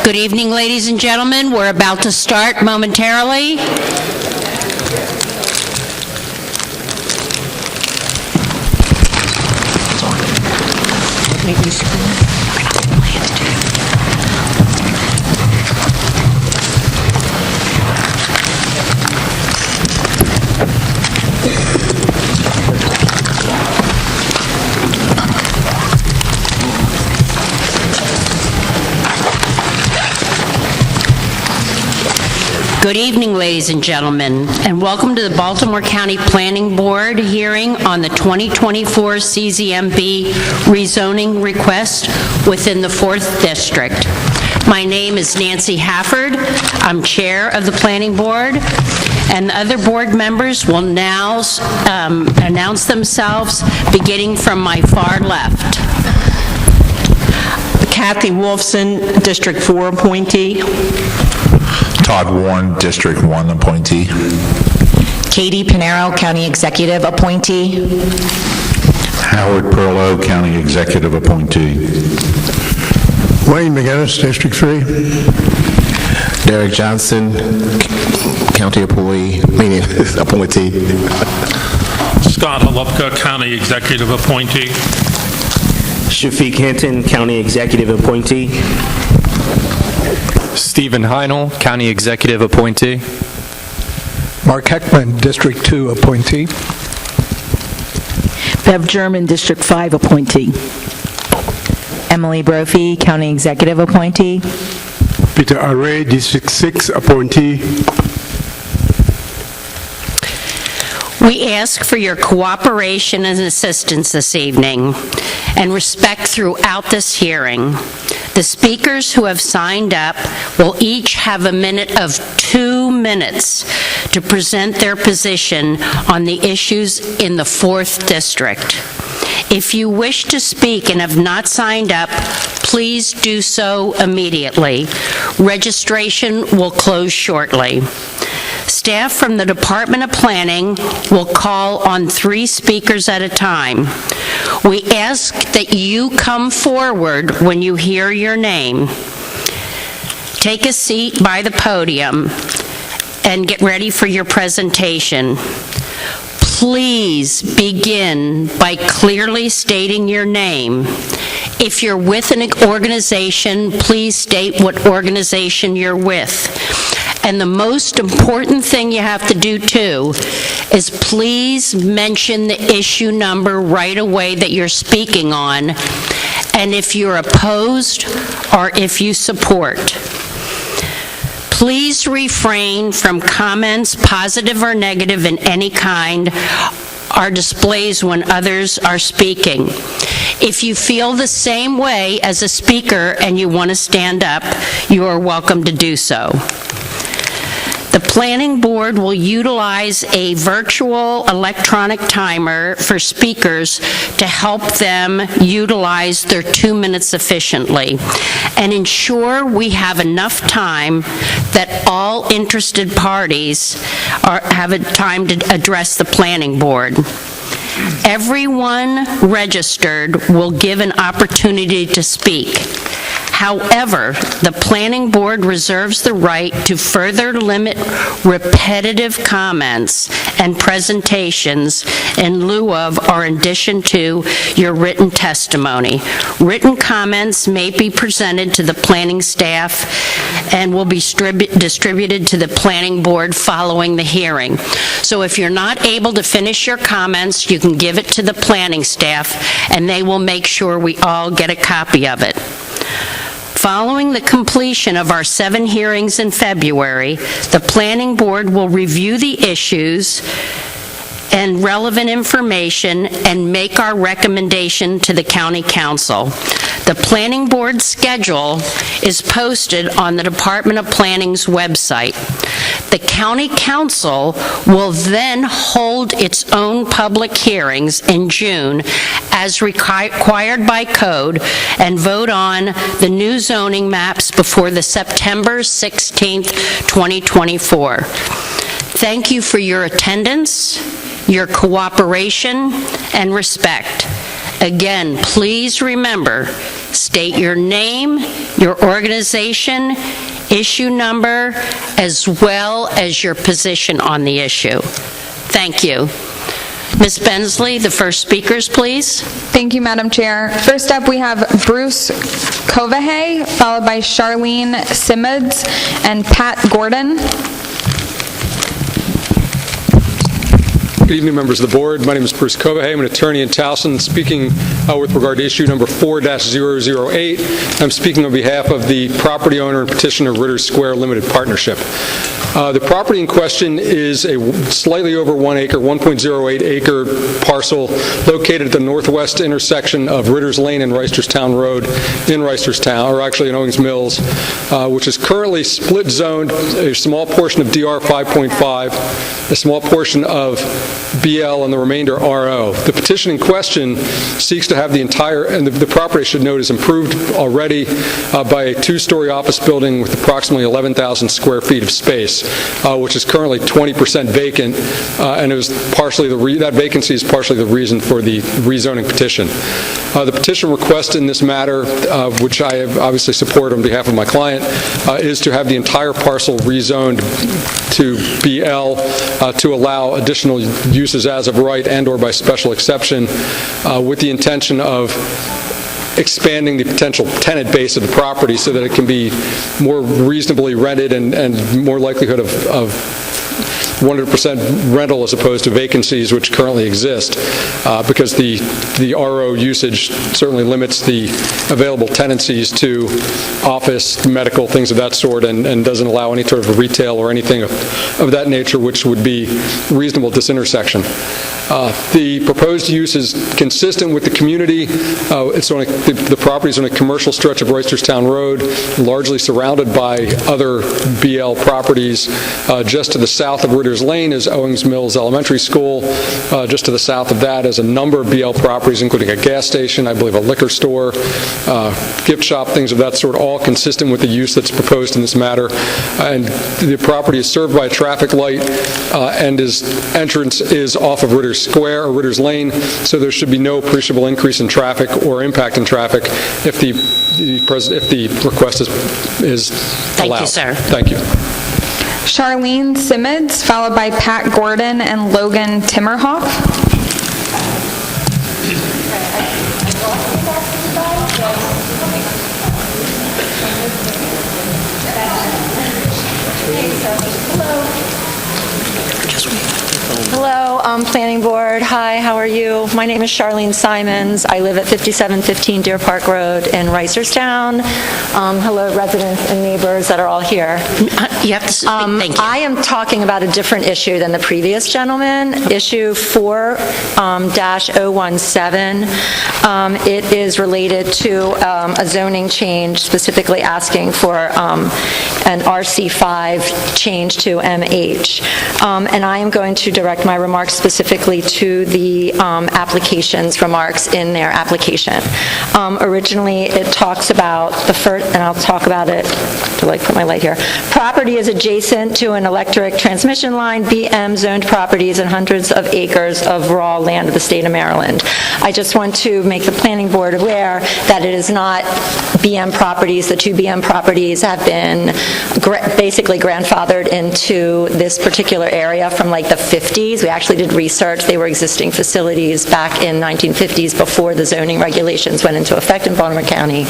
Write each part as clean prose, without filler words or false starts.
Good evening, ladies and gentlemen. We're about to start momentarily. Good evening, ladies and gentlemen, and welcome to the Baltimore County Planning Board hearing on the 2024 CZMP rezoning request within the 4th District. My name is Nancy Hafford. I'm Chair of the Planning Board, and the other board members will now announce themselves, beginning from my far left. Kathy Wolfson, District 4 appointee. Todd Warren, District 1 appointee. Katie Pinero, County Executive appointee. Howard Perlow, County Executive appointee. Wayne McGinnis, District 3. Derek Johnson, County appointee. Scott Holupka, County Executive appointee. Shafiq Hinton, County Executive appointee. Stephen Heinel, County Executive appointee. Mark Heckman, District 2 appointee. Bev German, District 5 appointee. Emily Brophy, County Executive appointee. Peter Array, District 6 appointee. We ask for your cooperation and assistance this evening and respect throughout this hearing. The speakers who have signed up will each have a minute of 2 minutes to present their position on the issues in the 4th District. If you wish to speak and have not signed up, please do so immediately. Registration will close shortly. Staff from the Department of Planning will call on 3 speakers at a time. We ask that you come forward when you hear your name. Take a seat by the podium and get ready for your presentation. Please begin by clearly stating your name. If you're with an organization, please state what organization you're with. And the most important thing you have to do, too, is please mention the issue number right away that you're speaking on, and if you're opposed or if you support. Please refrain from comments, positive or negative in any kind, or displays when others are speaking. If you feel the same way as a speaker and you want to stand up, you are welcome to do so. The Planning Board will utilize a virtual electronic timer for speakers to help them utilize their 2 minutes efficiently and ensure we have enough time that all interested parties have a time to address the Planning Board. Everyone registered will give an opportunity to speak. However, the Planning Board reserves the right to further limit repetitive comments and presentations in lieu of or in addition to your written testimony. Written comments may be presented to the planning staff and will be distributed to the Planning Board following the hearing. So if you're not able to finish your comments, you can give it to the planning staff and they will make sure we all get a copy of it. Following the completion of our 7 hearings in February, the Planning Board will review the issues and relevant information and make our recommendation to the County Council. The Planning Board schedule is posted on the Department of Planning's website. The County Council will then hold its own public hearings in June as required by code and vote on the new zoning maps before the September 16th, 2024. Thank you for your attendance, your cooperation, and respect. Again, please remember, state your name, your organization, issue number, as well as your position on the issue. Thank you. Ms. Bensley, the first speakers, please. Thank you, Madam Chair. First up, we have Bruce Kovahay, followed by Charlene Simmons and Pat Gordon. Good evening, members of the board. My name is Bruce Kovahay. I'm an attorney in Towson, speaking with regard to issue number 4-008. I'm speaking on behalf of the property owner and petitioner Ritter Square Limited Partnership. The property in question is a slightly over 1 acre, 1.08 acre parcel located at the northwest intersection of Ritter's Lane and Reisterstown Road in Reisterstown, or actually in Owings Mills, which is currently split zoned, a small portion of DR 5.5, a small portion of BL, and the remainder RO. The petition in question seeks to have the entire, and the property, I should note, is improved already by a two-story office building with approximately 11,000 square feet of space, which is currently 20% vacant, and it was partially that vacancy is partially the reason for the rezoning petition. The petition request in this matter, which I have obviously support on behalf of my client, is to have the entire parcel rezoned to BL to allow additional uses as of right and or by special exception, with the intention of expanding the potential tenant base of the property so that it can be more reasonably rented and more likelihood of 100% rental as opposed to vacancies which currently exist, because the RO usage certainly limits the available tenancies to office, medical, things of that sort, and doesn't allow any sort of retail or anything of that nature which would be reasonable at this intersection. The proposed use is consistent with the community. The property is on a commercial stretch of Reisterstown Road, largely surrounded by other BL properties. Just to the south of Ritter's Lane is Owings Mills Elementary School. Just to the south of that is a number of BL properties, including a gas station, I believe a liquor store, gift shop, things of that sort, all consistent with the use that's proposed in this matter. And the property is served by a traffic light, and its entrance is off of Ritter's Square or Ritter's Lane, so there should be no appreciable increase in traffic or impact in traffic if the request is allowed. Thank you, sir. Thank you. Charlene Simmons, followed by Pat Gordon and Logan Timmerhoff. Hello, Planning Board. Hi, how are you? My name is Charlene Simons. I live at 5715 Deer Park Road in Reisterstown. Hello, residents and neighbors that are all here. You have to speak. Thank you. I am talking about a different issue than the previous gentleman, issue 4-017. It is related to a zoning change, specifically asking for an RC5 change to MH. And I am going to direct my remarks specifically to the application's remarks in their application. Originally, it talks about the first, and I'll talk about it, to put my light here. Property is adjacent to an electric transmission line, BM zoned properties, and hundreds of acres of raw land of the state of Maryland. I just want to make the planning board aware that it is not BM properties. The two BM properties have been basically grandfathered into this particular area from like the 50s. We actually did research. They were existing facilities back in 1950s before the zoning regulations went into effect in Baltimore County.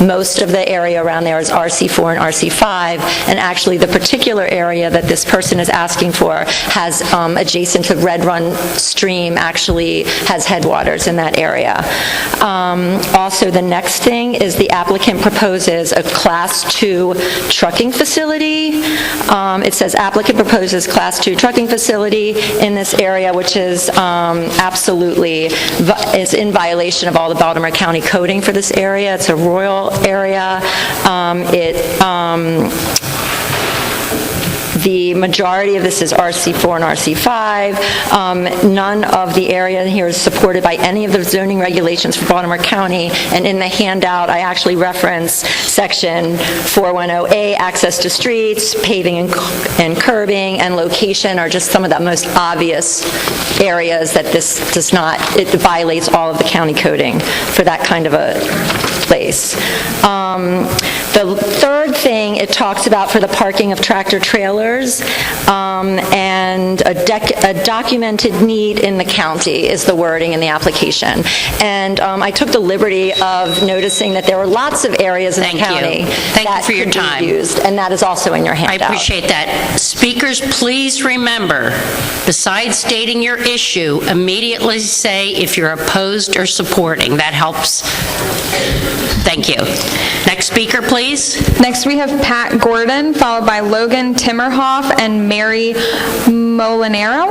Most of the area around there is RC4 and RC5, and actually the particular area that this person is asking for has adjacent to Red Run Stream, actually has headwaters in that area. Also, the next thing is the applicant proposes a Class 2 trucking facility. It says applicant proposes Class 2 trucking facility in this area, which is absolutely is in violation of all the Baltimore County coding for this area. It's a rural area. The majority of this is RC4 and RC5. None of the area here is supported by any of the zoning regulations for Baltimore County, and in the handout I actually reference section 410A, access to streets, paving and curbing, and location are just some of the most obvious areas that this does not, it violates all of the county coding for that kind of a place. The third thing it talks about for the parking of tractor trailers, and a documented need in the county is the wording in the application. And I took the liberty of noticing that there were lots of areas in the county Thank you for your time. used, and that is also in your handout. I appreciate that. Speakers, please remember, besides stating your issue, immediately say if you're opposed or supporting. That helps. Thank you. Next speaker, please. Next, we have Pat Gordon, followed by Logan Timmerhoff and Mary Molinaro.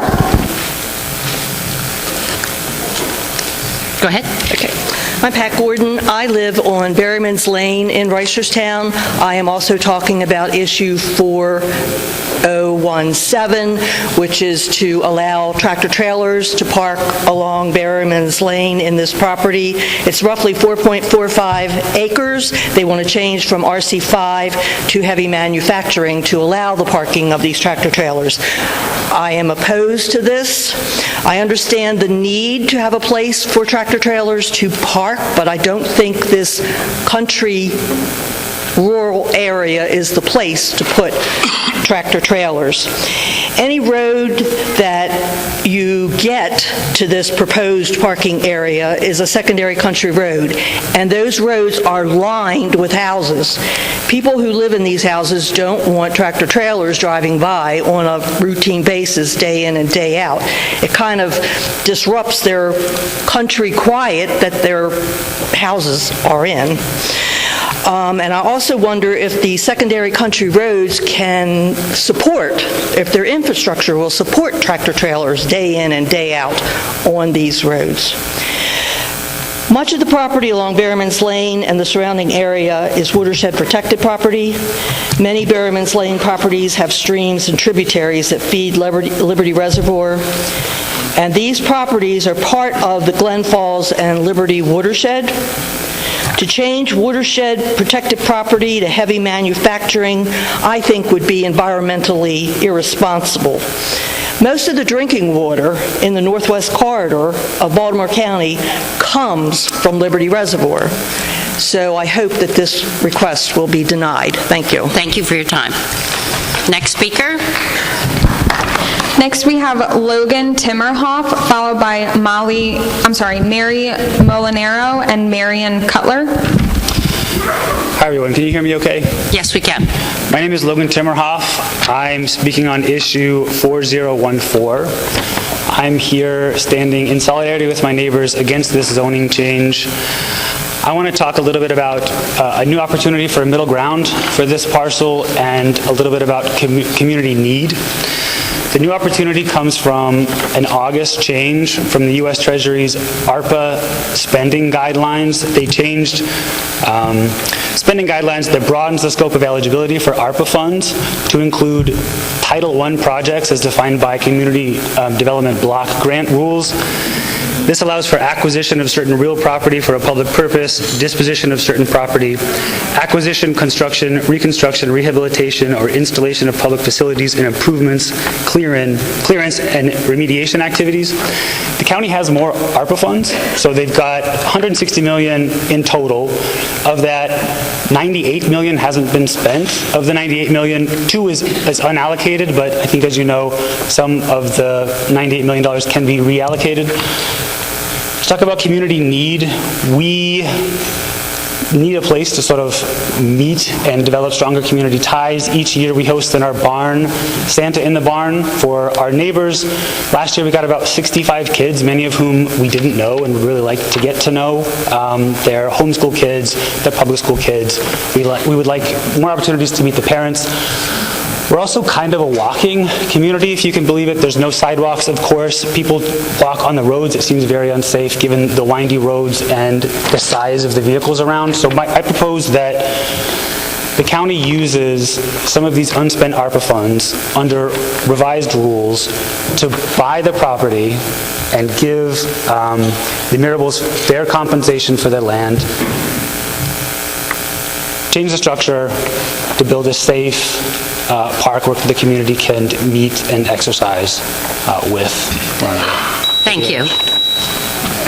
Go ahead. Okay. I'm Pat Gordon. I live on Berryman's Lane in Reisterstown. I am also talking about issue 4017, which is to allow tractor trailers to park along Berryman's Lane in this property. It's roughly 4.45 acres. They want to change from RC5 to heavy manufacturing to allow the parking of these tractor trailers. I am opposed to this. I understand the need to have a place for tractor trailers to park, but I don't think this country rural area is the place to put tractor trailers. Any road that you get to this proposed parking area is a secondary country road, and those roads are lined with houses. People who live in these houses don't want tractor trailers driving by on a routine basis day in and day out. It kind of disrupts their country quiet that their houses are in. And I also wonder if the secondary country roads can support, if their infrastructure will support tractor trailers day in and day out on these roads. Much of the property along Berryman's Lane and the surrounding area is watershed protected property. Many Berryman's Lane properties have streams and tributaries that feed Liberty Reservoir. And these properties are part of the Glen Falls and Liberty watershed. To change watershed protected property to heavy manufacturing, I think would be environmentally irresponsible. Most of the drinking water in the northwest corridor of Baltimore County comes from Liberty Reservoir. So I hope that this request will be denied. Thank you. Thank you for your time. Next speaker. Next, we have Logan Timmerhoff, followed by Mary Molinaro and Marion Cutler. Hi, everyone. Can you hear me okay? Yes, we can. My name is Logan Timmerhoff. I'm speaking on issue 4014. I'm here standing in solidarity with my neighbors against this zoning change. I want to talk a little bit about a new opportunity for a middle ground for this parcel and a little bit about community need. The new opportunity comes from an August change from the U.S. Treasury's ARPA spending guidelines. They changed spending guidelines that broadens the scope of eligibility for ARPA funds to include Title I projects as defined by Community Development Block Grant rules. This allows for acquisition of certain real property for a public purpose, disposition of certain property, acquisition, construction, reconstruction, rehabilitation, or installation of public facilities and improvements, clearance, and remediation activities. The county has more ARPA funds, so they've got $160 million in total. Of that, $98 million hasn't been spent. Of the $98 million, $2 is unallocated, but I think, as you know, some of the $98 million can be reallocated. Let's talk about community need. We need a place to sort of meet and develop stronger community ties. Each year we host in our barn, Santa in the Barn, for our neighbors. Last year we got about 65 kids, many of whom we didn't know and would really like to get to know. They're homeschool kids, they're public school kids. We would like more opportunities to meet the parents. We're also kind of a walking community, if you can believe it. There's no sidewalks, of course. People walk on the roads. It seems very unsafe given the windy roads and the size of the vehicles around. So I propose that the county uses some of these unspent ARPA funds under revised rules to buy the property and give the Mirables fair compensation for their land, change the structure to build a safe park where the community can meet and exercise with. Thank you.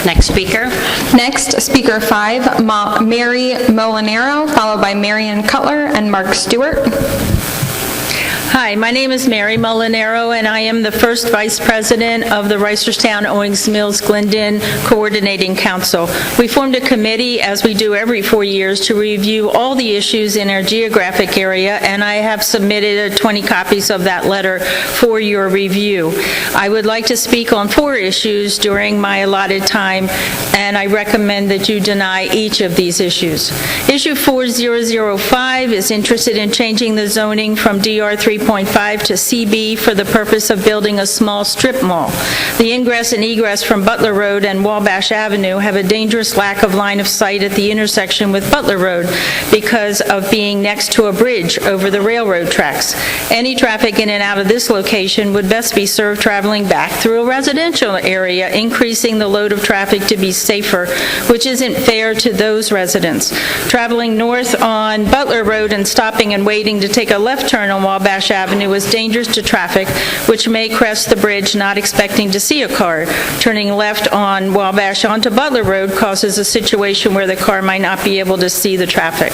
Next speaker. Next, Speaker 5, Mary Molinaro, followed by Marion Cutler and Mark Stewart. Hi, my name is Mary Molinaro, and I am the first Vice President of the Reisterstown Owings Mills Glendon Coordinating Council. We formed a committee, as we do every 4 years, to review all the issues in our geographic area, and I have submitted 20 copies of that letter for your review. I would like to speak on 4 issues during my allotted time, and I recommend that you deny each of these issues. Issue 4005 is interested in changing the zoning from DR 3.5 to CB for the purpose of building a small strip mall. The ingress and egress from Butler Road and Wabash Avenue have a dangerous lack of line of sight at the intersection with Butler Road because of being next to a bridge over the railroad tracks. Any traffic in and out of this location would best be served traveling back through a residential area, increasing the load of traffic to be safer, which isn't fair to those residents. Traveling north on Butler Road and stopping and waiting to take a left turn on Wabash Avenue is dangerous to traffic, which may crest the bridge not expecting to see a car. Turning left on Wabash onto Butler Road causes a situation where the car might not be able to see the traffic.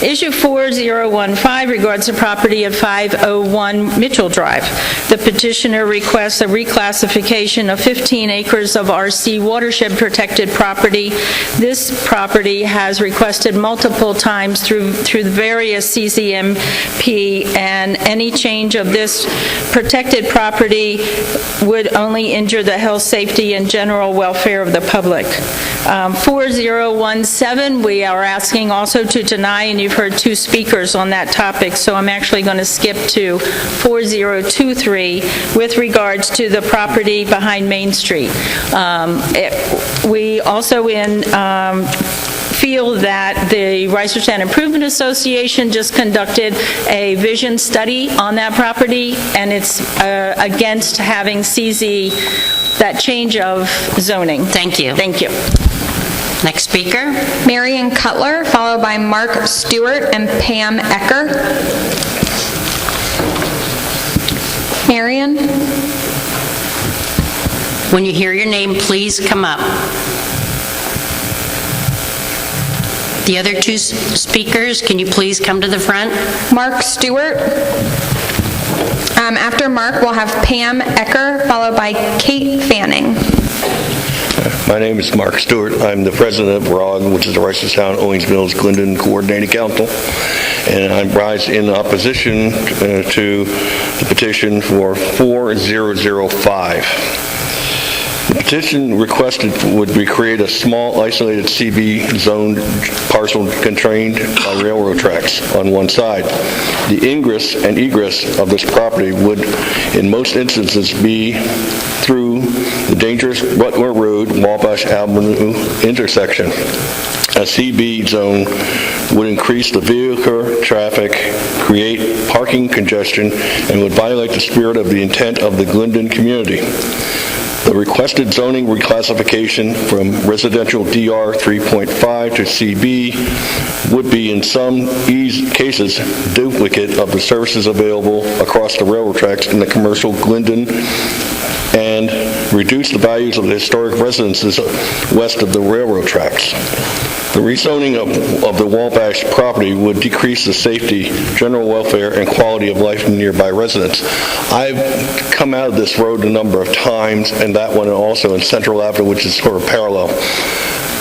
Issue 4015 regards the property at 501 Mitchell Drive. The petitioner requests a reclassification of 15 acres of RC watershed protected property. This property has requested multiple times through the various CZMP, and any change of this protected property would only injure the health, safety, and general welfare of the public. 4017, we are asking also to deny, and you've heard 2 speakers on that topic, so I'm actually going to skip to 4023 with regards to the property behind Main Street. We also feel that the Reisterstown Improvement Association just conducted a vision study on that property, and it's against having CZ, that change of zoning. Thank you. Thank you. Next speaker. Marion Cutler, followed by Mark Stewart and Pam Ecker. Marion? When you hear your name, please come up. The other 2 speakers, can you please come to the front? Mark Stewart. After Mark, we'll have Pam Ecker, followed by Kate Fanning. My name is Mark Stewart. I'm the president of ROG, which is the Reisterstown Owings Mills Glendon Coordinating Council, and I rise in opposition to the petition for 4005. The petition requested would create a small isolated CB zone parcel constrained by railroad tracks on one side. The ingress and egress of this property would in most instances be through the dangerous Butler Road Wabash Avenue intersection. A CB zone would increase the vehicular traffic, create parking congestion, and would violate the spirit of the intent of the Glendon community. The requested zoning reclassification from residential DR 3.5 to CB would be in some cases duplicate of the services available across the railroad tracks in the commercial Glendon and reduce the values of the historic residences west of the railroad tracks. The rezoning of the Wabash property would decrease the safety, general welfare, and quality of life of nearby residents. I've come out of this road a number of times, and that one also in Central Avenue, which is sort of parallel.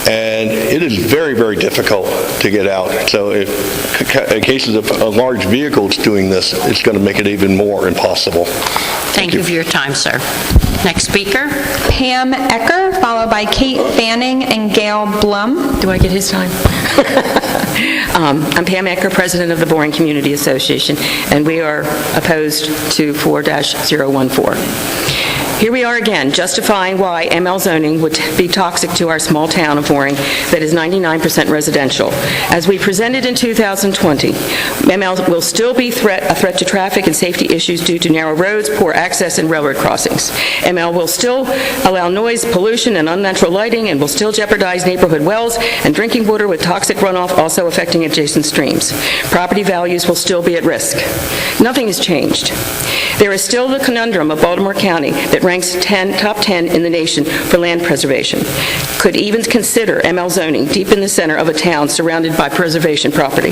And it is very, very difficult to get out. So if in cases of a large vehicles doing this, it's going to make it even more impossible. Thank you for your time, sir. Next speaker. Pam Ecker, followed by Kate Fanning and Gail Blum. Do I get his time? I'm Pam Ecker, president of the Boring Community Association, and we are opposed to 4-014. Here we are again, justifying why ML zoning would be toxic to our small town of Boring that is 99% residential. As we presented in 2020, ML will still be a threat to traffic and safety issues due to narrow roads, poor access, and railroad crossings. ML will still allow noise, pollution, and unnatural lighting, and will still jeopardize neighborhood wells and drinking water with toxic runoff also affecting adjacent streams. Property values will still be at risk. Nothing has changed. There is still the conundrum of Baltimore County that ranks top 10 in the nation for land preservation, could even consider ML zoning deep in the center of a town surrounded by preservation property.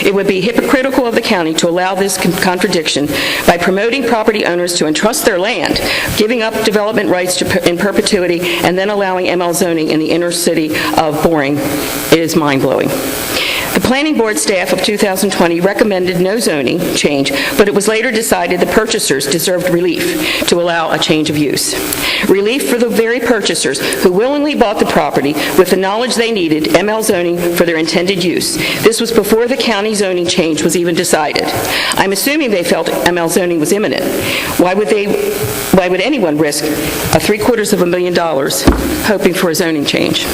It would be hypocritical of the county to allow this contradiction by promoting property owners to entrust their land, giving up development rights in perpetuity, and then allowing ML zoning in the inner city of Boring. It is mind-blowing. The Planning Board staff of 2020 recommended no zoning change, but it was later decided the purchasers deserved relief to allow a change of use. Relief for the very purchasers who willingly bought the property with the knowledge they needed ML zoning for their intended use. This was before the county zoning change was even decided. I'm assuming they felt ML zoning was imminent. Why would anyone risk $750,000 hoping for a zoning change?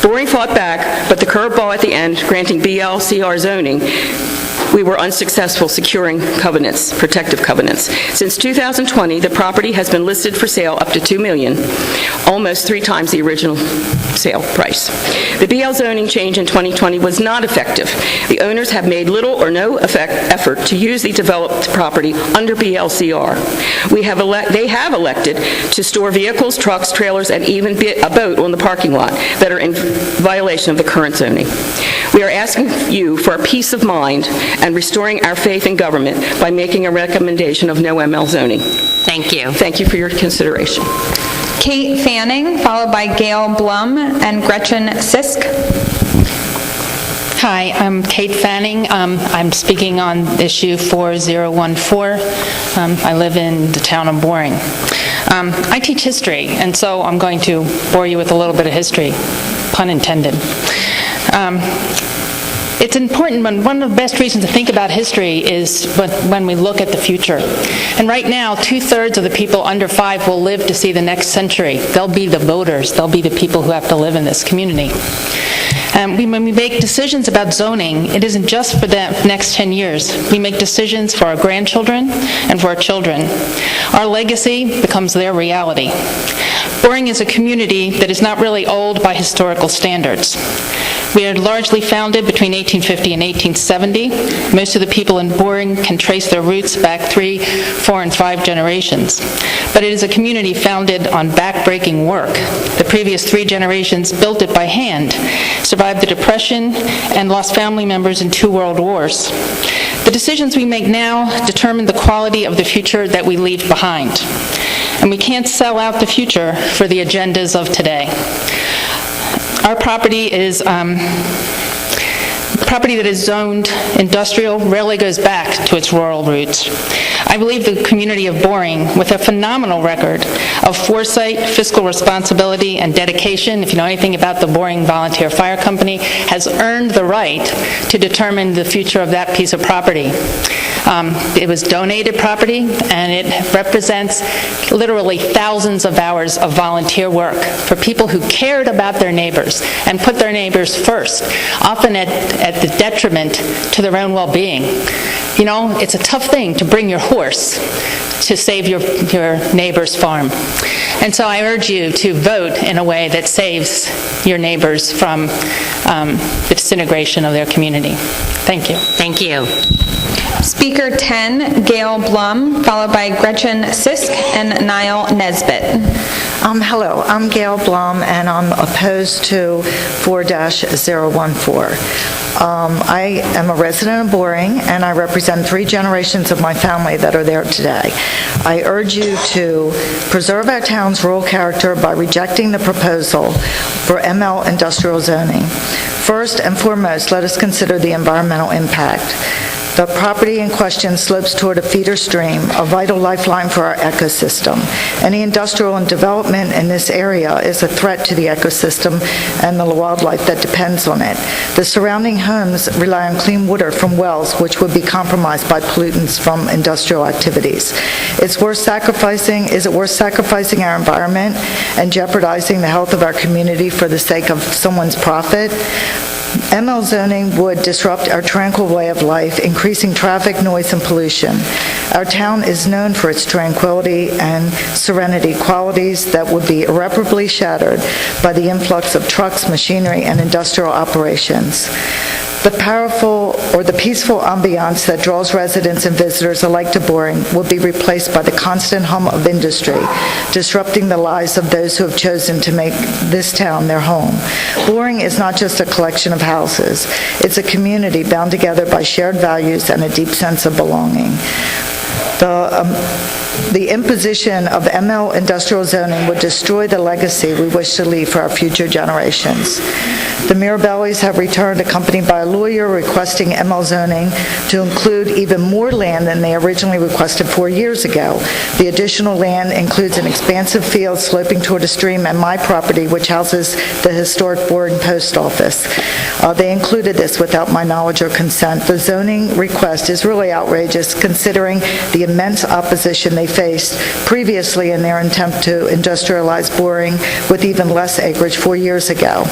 Boring fought back, but the curveball at the end, granting BLCR zoning, we were unsuccessful securing covenants, protective covenants. Since 2020, the property has been listed for sale up to $2 million, almost 3 times the original sale price. The BL zoning change in 2020 was not effective. The owners have made little or no effort to use the developed property under BLCR. They have elected to store vehicles, trucks, trailers, and even a boat on the parking lot that are in violation of the current zoning. We are asking you for a peace of mind and restoring our faith in government by making a recommendation of no ML zoning. Thank you. Thank you for your consideration. Kate Fanning, followed by Gail Blum and Gretchen Sisk. Hi, I'm Kate Fanning. I'm speaking on issue 4014. I live in the town of Boring. I teach history, and so I'm going to bore you with a little bit of history, pun intended. It's important, one of the best reasons to think about history is when we look at the future. And right now, 2/3 of the people under 5 will live to see the next century. They'll be the voters. They'll be the people who have to live in this community. When we make decisions about zoning, it isn't just for the next 10 years. We make decisions for our grandchildren and for our children. Our legacy becomes their reality. Boring is a community that is not really old by historical standards. We are largely founded between 1850 and 1870. Most of the people in Boring can trace their roots back 3, 4, and 5 generations. But it is a community founded on back-breaking work. The previous 3 generations built it by hand, survived the Depression, and lost family members in 2 world wars. The decisions we make now determine the quality of the future that we leave behind. And we can't sell out the future for the agendas of today. Our property is property that is zoned industrial rarely goes back to its rural roots. I believe the community of Boring, with a phenomenal record of foresight, fiscal responsibility, and dedication, if you know anything about the Boring Volunteer Fire Company, has earned the right to determine the future of that piece of property. It was donated property, and it represents literally thousands of hours of volunteer work for people who cared about their neighbors and put their neighbors first, often at the detriment to their own well-being. You know, it's a tough thing to bring your horse to save your neighbor's farm. And so I urge you to vote in a way that saves your neighbors from the disintegration of their community. Thank you. Thank you. Speaker 10, Gail Blum, followed by Gretchen Sisk and Niall Nesbitt. Hello, I'm Gail Blum, and I'm opposed to 4-014. I am a resident of Boring, and I represent 3 generations of my family that are there today. I urge you to preserve our town's rural character by rejecting the proposal for ML industrial zoning. First and foremost, let us consider the environmental impact. The property in question slopes toward a feeder stream, a vital lifeline for our ecosystem. Any industrial development in this area is a threat to the ecosystem and the wildlife that depends on it. The surrounding homes rely on clean water from wells, which would be compromised by pollutants from industrial activities. Is it worth sacrificing our environment and jeopardizing the health of our community for the sake of someone's profit? ML zoning would disrupt our tranquil way of life, increasing traffic, noise, and pollution. Our town is known for its tranquility and serenity, qualities that would be irreparably shattered by the influx of trucks, machinery, and industrial operations. The peaceful ambiance that draws residents and visitors alike to Boring will be replaced by the constant hum of industry, disrupting the lives of those who have chosen to make this town their home. Boring is not just a collection of houses. It's a community bound together by shared values and a deep sense of belonging. The imposition of ML industrial zoning would destroy the legacy we wish to leave for our future generations. The Mirabellis have returned accompanied by a lawyer requesting ML zoning to include even more land than they originally requested 4 years ago. The additional land includes an expansive field sloping toward a stream and my property, which houses the historic Boring Post Office. They included this without my knowledge or consent. The zoning request is really outrageous considering the immense opposition they faced previously in their attempt to industrialize Boring with even less acreage 4 years ago.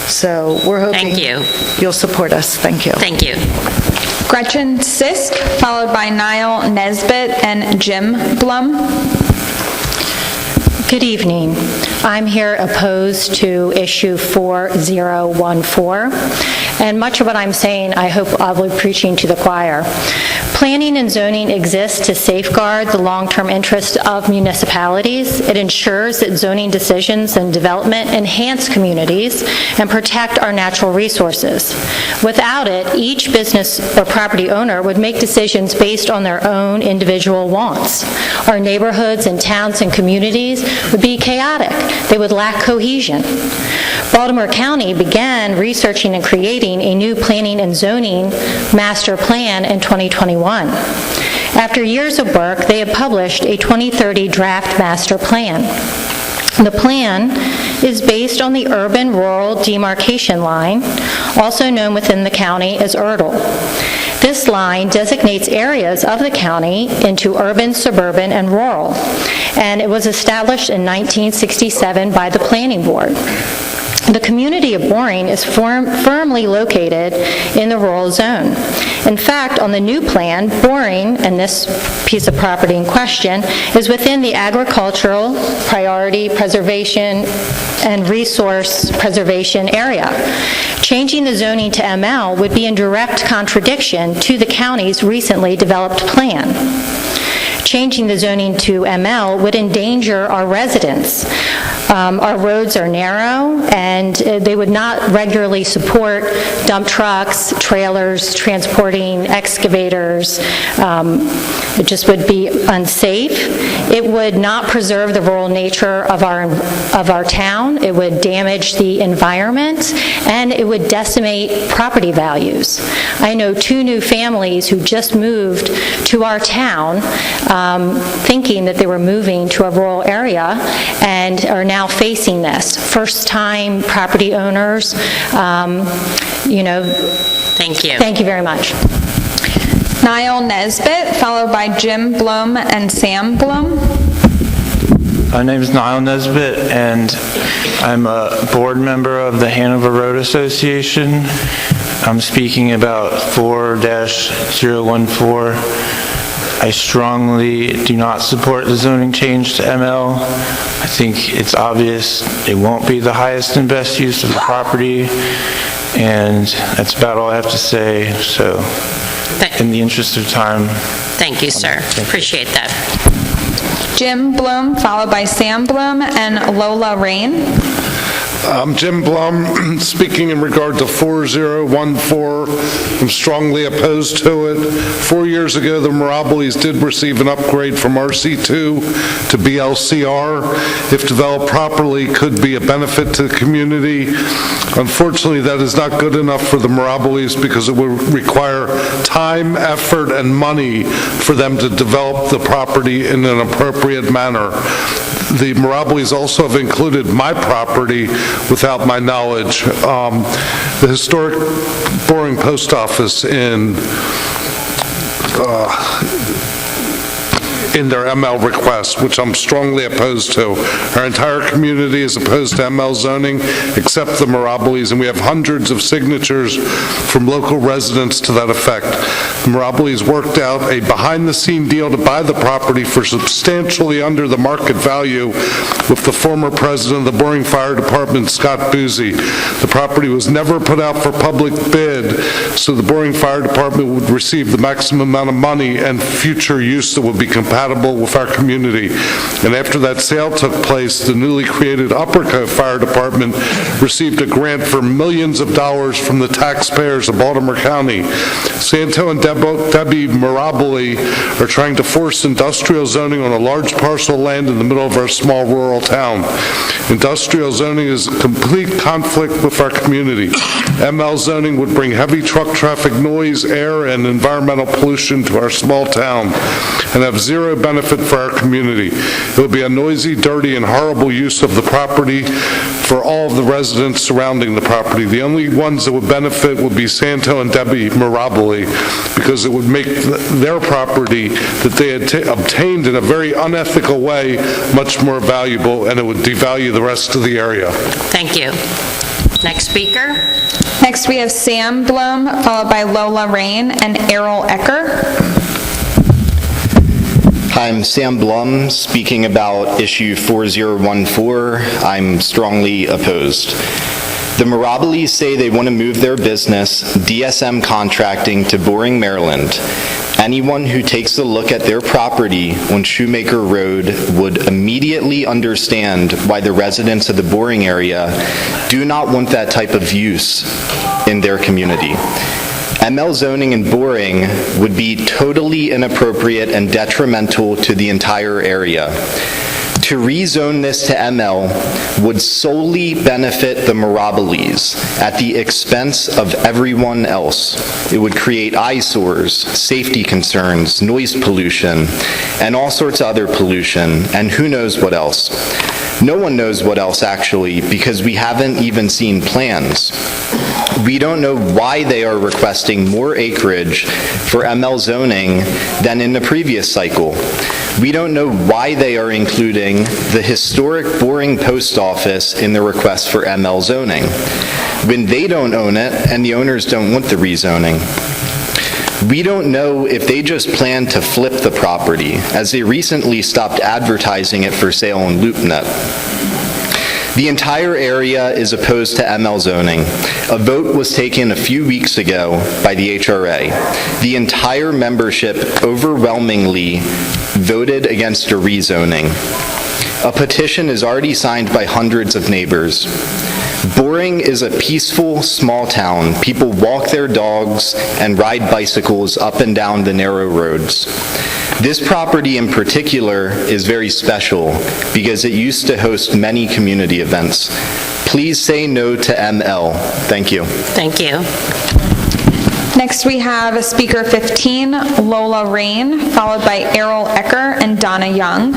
So we're hoping you'll support us. Thank you. Thank you. Gretchen Sisk, followed by Niall Nesbitt and Jim Blum. Good evening. I'm here opposed to issue 4014, and much of what I'm saying I hope I'll be preaching to the choir. Planning and zoning exists to safeguard the long-term interests of municipalities. It ensures that zoning decisions and development enhance communities and protect our natural resources. Without it, each business or property owner would make decisions based on their own individual wants. Our neighborhoods and towns and communities would be chaotic. They would lack cohesion. Baltimore County began researching and creating a new planning and zoning master plan in 2021. After years of work, they have published a 2030 draft master plan. The plan is based on the urban-rural demarcation line, also known within the county as URDL. This line designates areas of the county into urban, suburban, and rural, and it was established in 1967 by the Planning Board. The community of Boring is firmly located in the rural zone. In fact, on the new plan, Boring, and this piece of property in question, is within the agricultural priority preservation and resource preservation area. Changing the zoning to ML would be in direct contradiction to the county's recently developed plan. Changing the zoning to ML would endanger our residents. Our roads are narrow, and they would not regularly support dump trucks, trailers, transporting excavators. It just would be unsafe. It would not preserve the rural nature of our town. It would damage the environment, and it would decimate property values. I know 2 new families who just moved to our town thinking that they were moving to a rural area and are now facing this. First-time property owners, Thank you. Thank you very much. Niall Nesbitt, followed by Jim Blum and Sam Blum. My name is Niall Nesbitt, and I'm a board member of the Hanover Road Association. I'm speaking about 4-014. I strongly do not support the zoning change to ML. I think it's obvious it won't be the highest and best use of the property, and that's about all I have to say. So, in the interest of time. Thank you, sir. Appreciate that. Jim Blum, followed by Sam Blum and Lola Rain. I'm Jim Blum, speaking in regard to 4014. I'm strongly opposed to it. 4 years ago, the Mirabilis did receive an upgrade from RC2 to BLCR. If developed properly, could be a benefit to the community. Unfortunately, that is not good enough for the Mirabilis because it would require time, effort, and money for them to develop the property in an appropriate manner. The Mirabilis also have included my property without my knowledge. The historic Boring Post Office in in their ML request, which I'm strongly opposed to. Our entire community is opposed to ML zoning, except the Mirabeles, and we have hundreds of signatures from local residents to that effect. The Mirabeles worked out a behind-the-scene deal to buy the property for substantially under the market value with the former president of the Boring Fire Department, Scott Boozy. The property was never put out for public bid, so the Boring Fire Department would receive the maximum amount of money and future use that would be compatible with our community. And after that sale took place, the newly created Upper Cove Fire Department received a grant for millions of dollars from the taxpayers of Baltimore County. Santo and Debbie Mirabile are trying to force industrial zoning on a large parcel of land in the middle of our small rural town. Industrial zoning is a complete conflict with our community. ML zoning would bring heavy truck traffic, noise, air, and environmental pollution to our small town and have zero benefit for our community. It would be a noisy, dirty, and horrible use of the property for all of the residents surrounding the property. The only ones that would benefit would be Santo and Debbie Mirabile, because it would make their property that they had obtained in a very unethical way much more valuable, and it would devalue the rest of the area. Thank you. Next speaker. Next, we have Sam Blum, followed by Lola Rain and Errol Ecker. Hi, I'm Sam Blum, speaking about issue 4014. I'm strongly opposed. The Mirabeles say they want to move their business, DSM Contracting, to Boring, Maryland. Anyone who takes a look at their property on Shoemaker Road would immediately understand why the residents of the Boring area do not want that type of use in their community. ML zoning in Boring would be totally inappropriate and detrimental to the entire area. To rezone this to ML would solely benefit the Mirabeles at the expense of everyone else. It would create eyesores, safety concerns, noise pollution, and all sorts of other pollution, and who knows what else. No one knows what else, actually, because we haven't even seen plans. We don't know why they are requesting more acreage for ML zoning than in the previous cycle. We don't know why they are including the historic Boring post office in the request for ML zoning, when they don't own it and the owners don't want the rezoning. We don't know if they just plan to flip the property, as they recently stopped advertising it for sale on LoopNet. The entire area is opposed to ML zoning. A vote was taken a few weeks ago by the HRA. The entire membership overwhelmingly voted against a rezoning. A petition is already signed by hundreds of neighbors. Boring is a peaceful, small town. People walk their dogs and ride bicycles up and down the narrow roads. This property in particular is very special because it used to host many community events. Please say no to ML. Thank you. Thank you. Next, we have Speaker 15, Lola Rain, followed by Errol Ecker and Donna Young.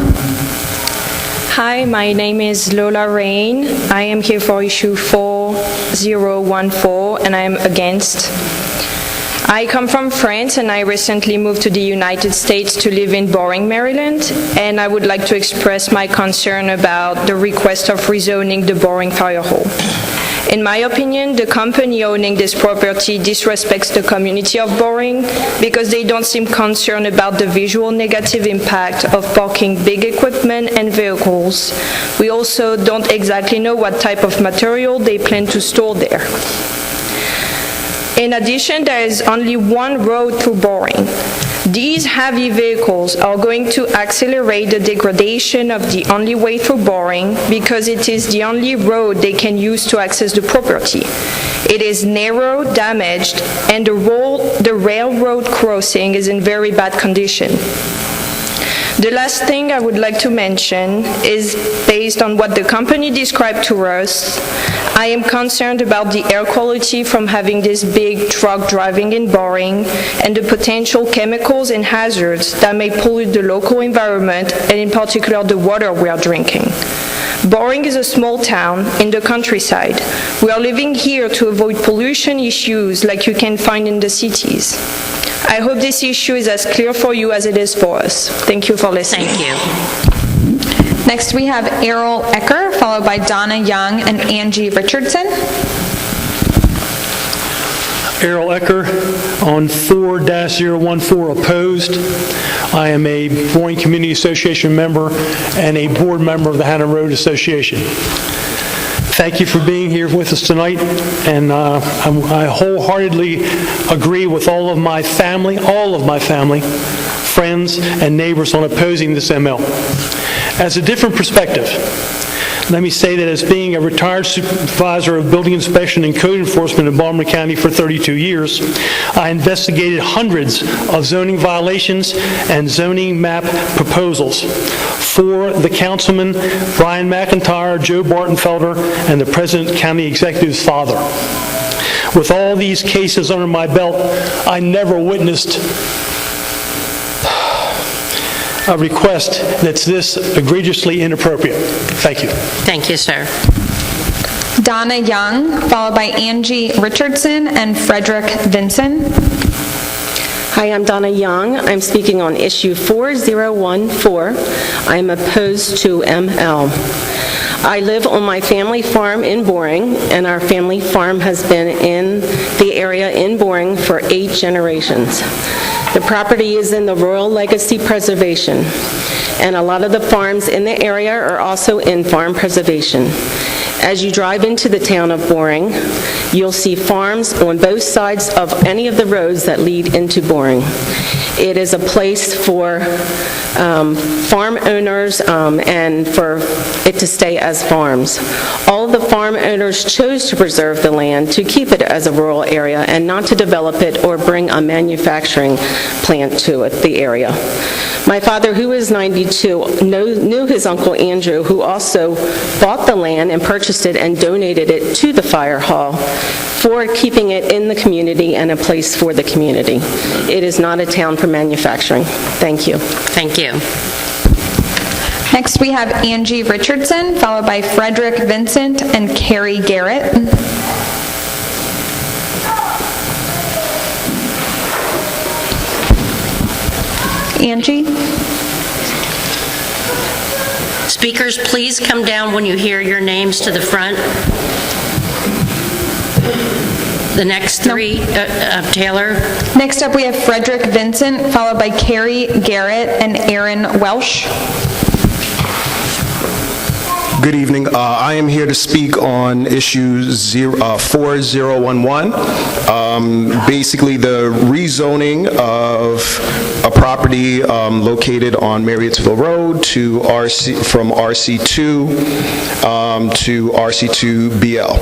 Hi, my name is Lola Rain. I am here for issue 4014, and I am against. I come from France, and I recently moved to the United States to live in Boring, Maryland, and I would like to express my concern about the request of rezoning the Boring Fire Hall. In my opinion, the company owning this property disrespects the community of Boring because they don't seem concerned about the visual negative impact of parking big equipment and vehicles. We also don't exactly know what type of material they plan to store there. In addition, there is only one road through Boring. These heavy vehicles are going to accelerate the degradation of the only way through Boring because it is the only road they can use to access the property. It is narrow, damaged, and the railroad crossing is in very bad condition. The last thing I would like to mention is based on what the company described to us. I am concerned about the air quality from having this big truck driving in Boring and the potential chemicals and hazards that may pollute the local environment and in particular the water we are drinking. Boring is a small town in the countryside. We are living here to avoid pollution issues like you can find in the cities. I hope this issue is as clear for you as it is for us. Thank you for listening. Thank you. Next, we have Errol Ecker, followed by Donna Young and Angie Richardson. Errol Ecker on 4-014 opposed. I am a Boring Community Association member and a board member of the Hannah Road Association. Thank you for being here with us tonight, and I wholeheartedly agree with all of my family, friends, and neighbors on opposing this ML. As a different perspective, let me say that as being a retired supervisor of building inspection and code enforcement in Baltimore County for 32 years, I investigated hundreds of zoning violations and zoning map proposals for the councilman Brian McIntyre, Joe Bartenfelder, and the President County Executive's father. With all these cases under my belt, I never witnessed a request that's this egregiously inappropriate. Thank you. Thank you, sir. Donna Young, followed by Angie Richardson and Frederick Vinson. Hi, I'm Donna Young. I'm speaking on issue 4014. I'm opposed to ML. I live on my family farm in Boring, and our family farm has been in the area in Boring for 8 generations. The property is in the Royal Legacy Preservation, and a lot of the farms in the area are also in farm preservation. As you drive into the town of Boring, you'll see farms on both sides of any of the roads that lead into Boring. It is a place for farm owners and for it to stay as farms. All of the farm owners chose to preserve the land to keep it as a rural area and not to develop it or bring a manufacturing plant to it, the area. My father, who is 92, knew his Uncle Andrew, who also bought the land and purchased it and donated it to the fire hall for keeping it in the community and a place for the community. It is not a town for manufacturing. Thank you. Thank you. Next, we have Angie Richardson, followed by Frederick Vincent and Carrie Garrett. Angie? Speakers, please come down when you hear your names to the front. The next three, Taylor. Next up, we have Frederick Vincent, followed by Carrie Garrett and Aaron Welsh. Good evening. I am here to speak on issue 4011. Basically, the rezoning of a property located on Marriottsville Road to from RC2 to RC2BL.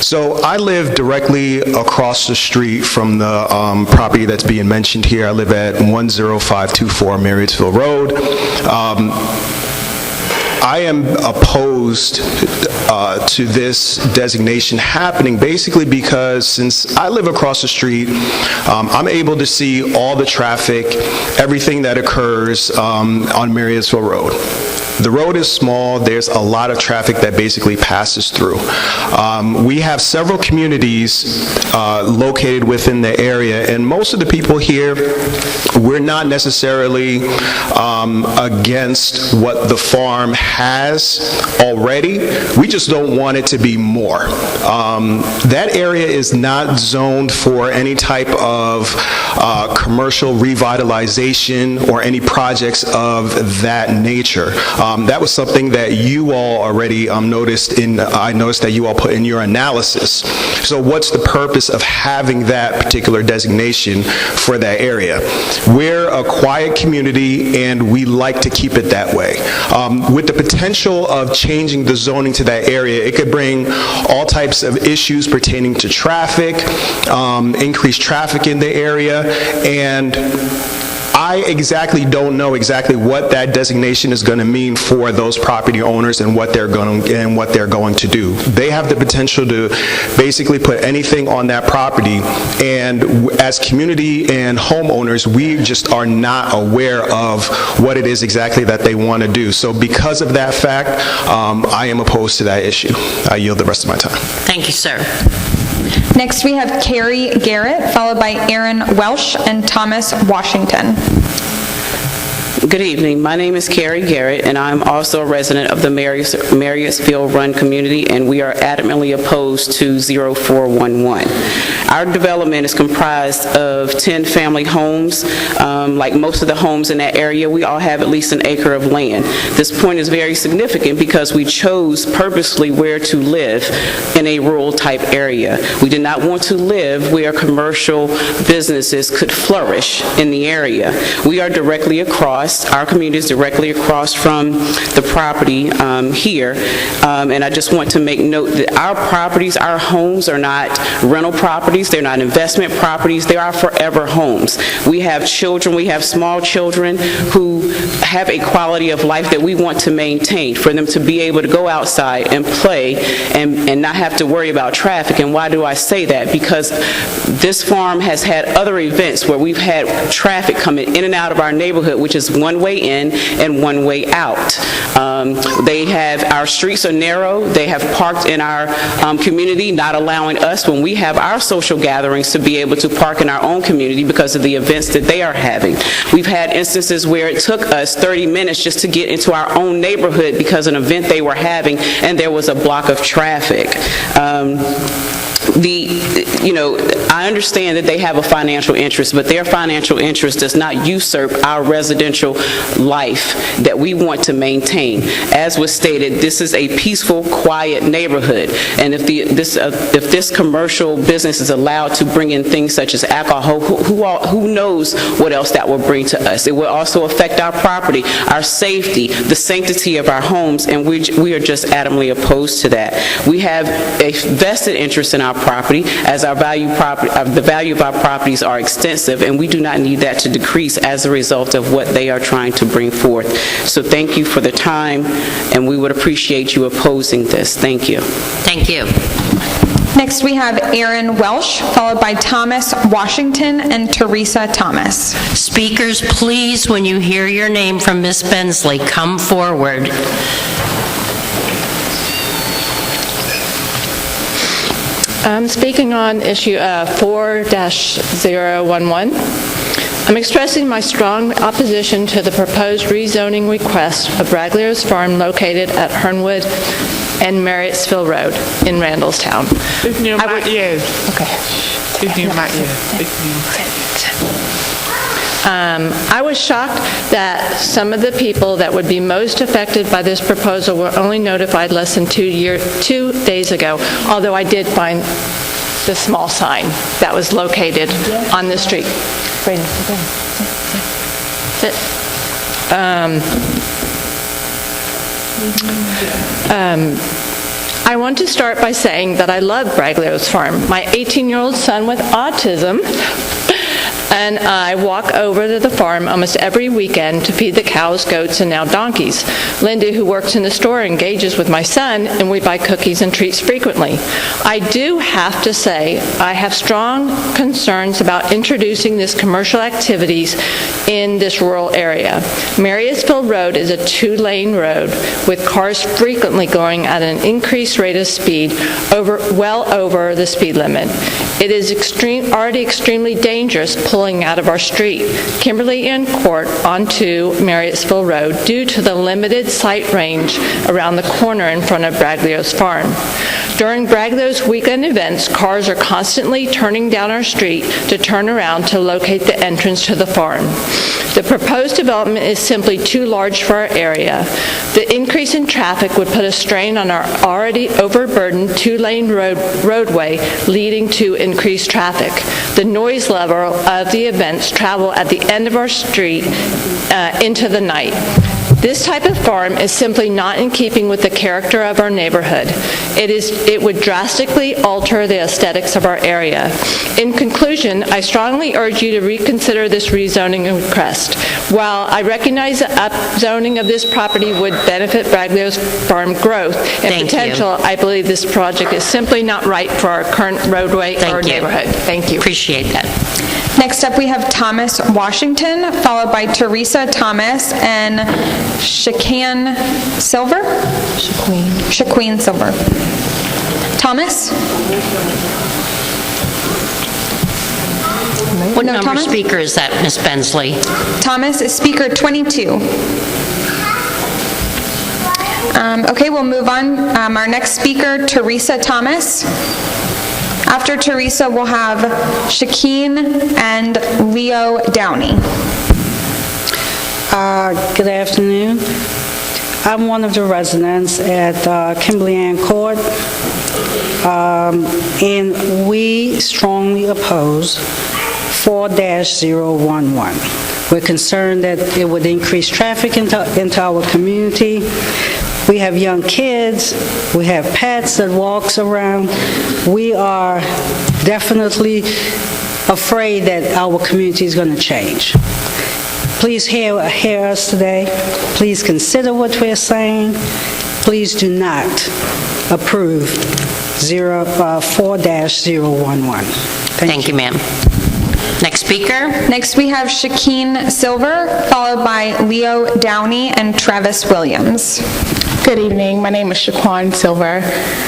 So I live directly across the street from the property that's being mentioned here. I live at 10524 Marriottsville Road. I am opposed to this designation happening basically because since I live across the street, I'm able to see all the traffic, everything that occurs on Marriottsville Road. The road is small. There's a lot of traffic that basically passes through. We have several communities located within the area, and most of the people here, we're not necessarily against what the farm has already. We just don't want it to be more. That area is not zoned for any type of commercial revitalization or any projects of that nature. That was something that you all already noticed I noticed that you all put in your analysis. So what's the purpose of having that particular designation for that area? We're a quiet community and we like to keep it that way. With the potential of changing the zoning to that area, it could bring all types of issues pertaining to traffic, increased traffic in the area, and I don't know exactly what that designation is going to mean for those property owners and what they're going to do. They have the potential to basically put anything on that property, and as community and homeowners, we just are not aware of what it is exactly that they want to do. So because of that fact, I am opposed to that issue. I yield the rest of my time. Thank you, sir. Next, we have Carrie Garrett, followed by Aaron Welsh and Thomas Washington. Good evening. My name is Carrie Garrett, and I'm also a resident of the Marriottsville Run community, and we are adamantly opposed to 0411. Our development is comprised of 10 family homes. Like most of the homes in that area, we all have at least an acre of land. This point is very significant because we chose purposely where to live in a rural type area. We did not want to live where commercial businesses could flourish in the area. We are directly across. Our community is directly across from the property here, and I just want to make note that our properties, our homes are not rental properties, they're not investment properties, they are forever homes. We have children, we have small children who have a quality of life that we want to maintain, for them to be able to go outside and play and not have to worry about traffic. And why do I say that? Because this farm has had other events where we've had traffic coming in and out of our neighborhood, which is one way in and one way out. Our streets are narrow. They have parked in our community, not allowing us, when we have our social gatherings, to be able to park in our own community because of the events that they are having. We've had instances where it took us 30 minutes just to get into our own neighborhood because of an event they were having and there was a block of traffic. I understand that they have a financial interest, but their financial interest does not usurp our residential life that we want to maintain. As was stated, this is a peaceful, quiet neighborhood, and if this commercial business is allowed to bring in things such as alcohol, who knows what else that will bring to us? It will also affect our property, our safety, the sanctity of our homes, and we are just adamantly opposed to that. We have a vested interest in our property, as the value of our properties are extensive, and we do not need that to decrease as a result of what they are trying to bring forth. So thank you for the time, and we would appreciate you opposing this. Thank you. Thank you. Next, we have Aaron Welsh, followed by Thomas Washington and Teresa Thomas. Speakers, please, when you hear your name from Ms. Bensley, come forward. I'm speaking on issue 4-011. I'm expressing my strong opposition to the proposed rezoning request of Braglio's Farm located at Hernwood and Marriottsville Road in Randallstown. I was shocked that some of the people that would be most affected by this proposal were only notified less than 2 days ago, although I did find the small sign that was located on the street. I want to start by saying that I love Braglio's Farm. My 18-year-old son with autism and I walk over to the farm almost every weekend to feed the cows, goats, and now donkeys. Linda, who works in the store, engages with my son, and we buy cookies and treats frequently. I do have to say I have strong concerns about introducing this commercial activities in this rural area. Marriottsville Road is a 2-lane road with cars frequently going at an increased rate of speed, well over the speed limit. It is already extremely dangerous pulling out of our street, Kimberly and Court, onto Marriottsville Road due to the limited sight range around the corner in front of Braglio's Farm. During Braglio's weekend events, cars are constantly turning down our street to turn around to locate the entrance to the farm. The proposed development is simply too large for our area. The increase in traffic would put a strain on our already overburdened 2-lane roadway, leading to increased traffic. The noise level of the events travel at the end of our street into the night. This type of farm is simply not in keeping with the character of our neighborhood. It would drastically alter the aesthetics of our area. In conclusion, I strongly urge you to reconsider this rezoning request. While I recognize the upzoning of this property would benefit Braglio's Farm growth and potential, I believe this project is simply not right for our current roadway or neighborhood. Thank you. Appreciate that. Next up, we have Thomas Washington, followed by Teresa Thomas and Shaquan Silver? Shaquan Silver. Thomas? What No, number Thomas? speaker is that, Ms. Bensley? Thomas is speaker 22. Okay, we'll move on. Our next speaker, Teresa Thomas. After Teresa, we'll have Shakeen and Leo Downey. Good afternoon. I'm one of the residents at Kimberly Ann Court, and we strongly oppose 4-011. We're concerned that it would increase traffic into our community. We have young kids, we have pets that walks around. We are definitely afraid that our community is going to change. Please hear us today. Please consider what we're saying. Please do not approve 4-011. Thank you, ma'am. Next speaker. Next, we have Shakeen Silver, followed by Leo Downey and Travis Williams. Good evening. My name is Shaquan Silver.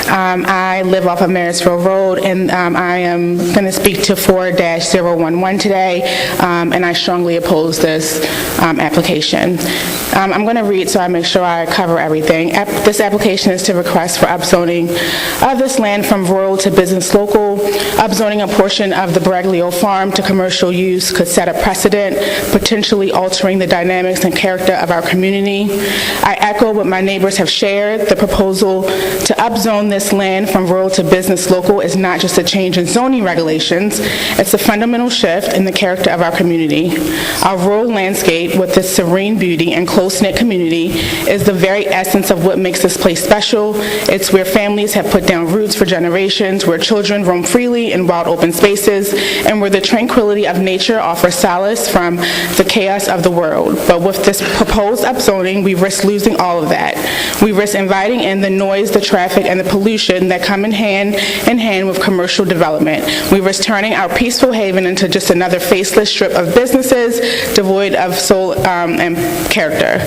I live off of Marysville Road, and I am going to speak to 4-011 today, and I strongly oppose this application. I'm going to read so I make sure I cover everything. This application is to request for upzoning of this land from rural to business local. Upzoning a portion of the Braglio Farm to commercial use could set a precedent, potentially altering the dynamics and character of our community. I echo what my neighbors have shared. The proposal to upzone this land from rural to business local is not just a change in zoning regulations, it's a fundamental shift in the character of our community. Our rural landscape with its serene beauty and close-knit community is the very essence of what makes this place special. It's where families have put down roots for generations, where children roam freely in wild open spaces, and where the tranquility of nature offers solace from the chaos of the world. But with this proposed upzoning, we risk losing all of that. We risk inviting in the noise, the traffic, and the pollution that come in hand with commercial development. We risk turning our peaceful haven into just another faceless strip of businesses devoid of soul and character.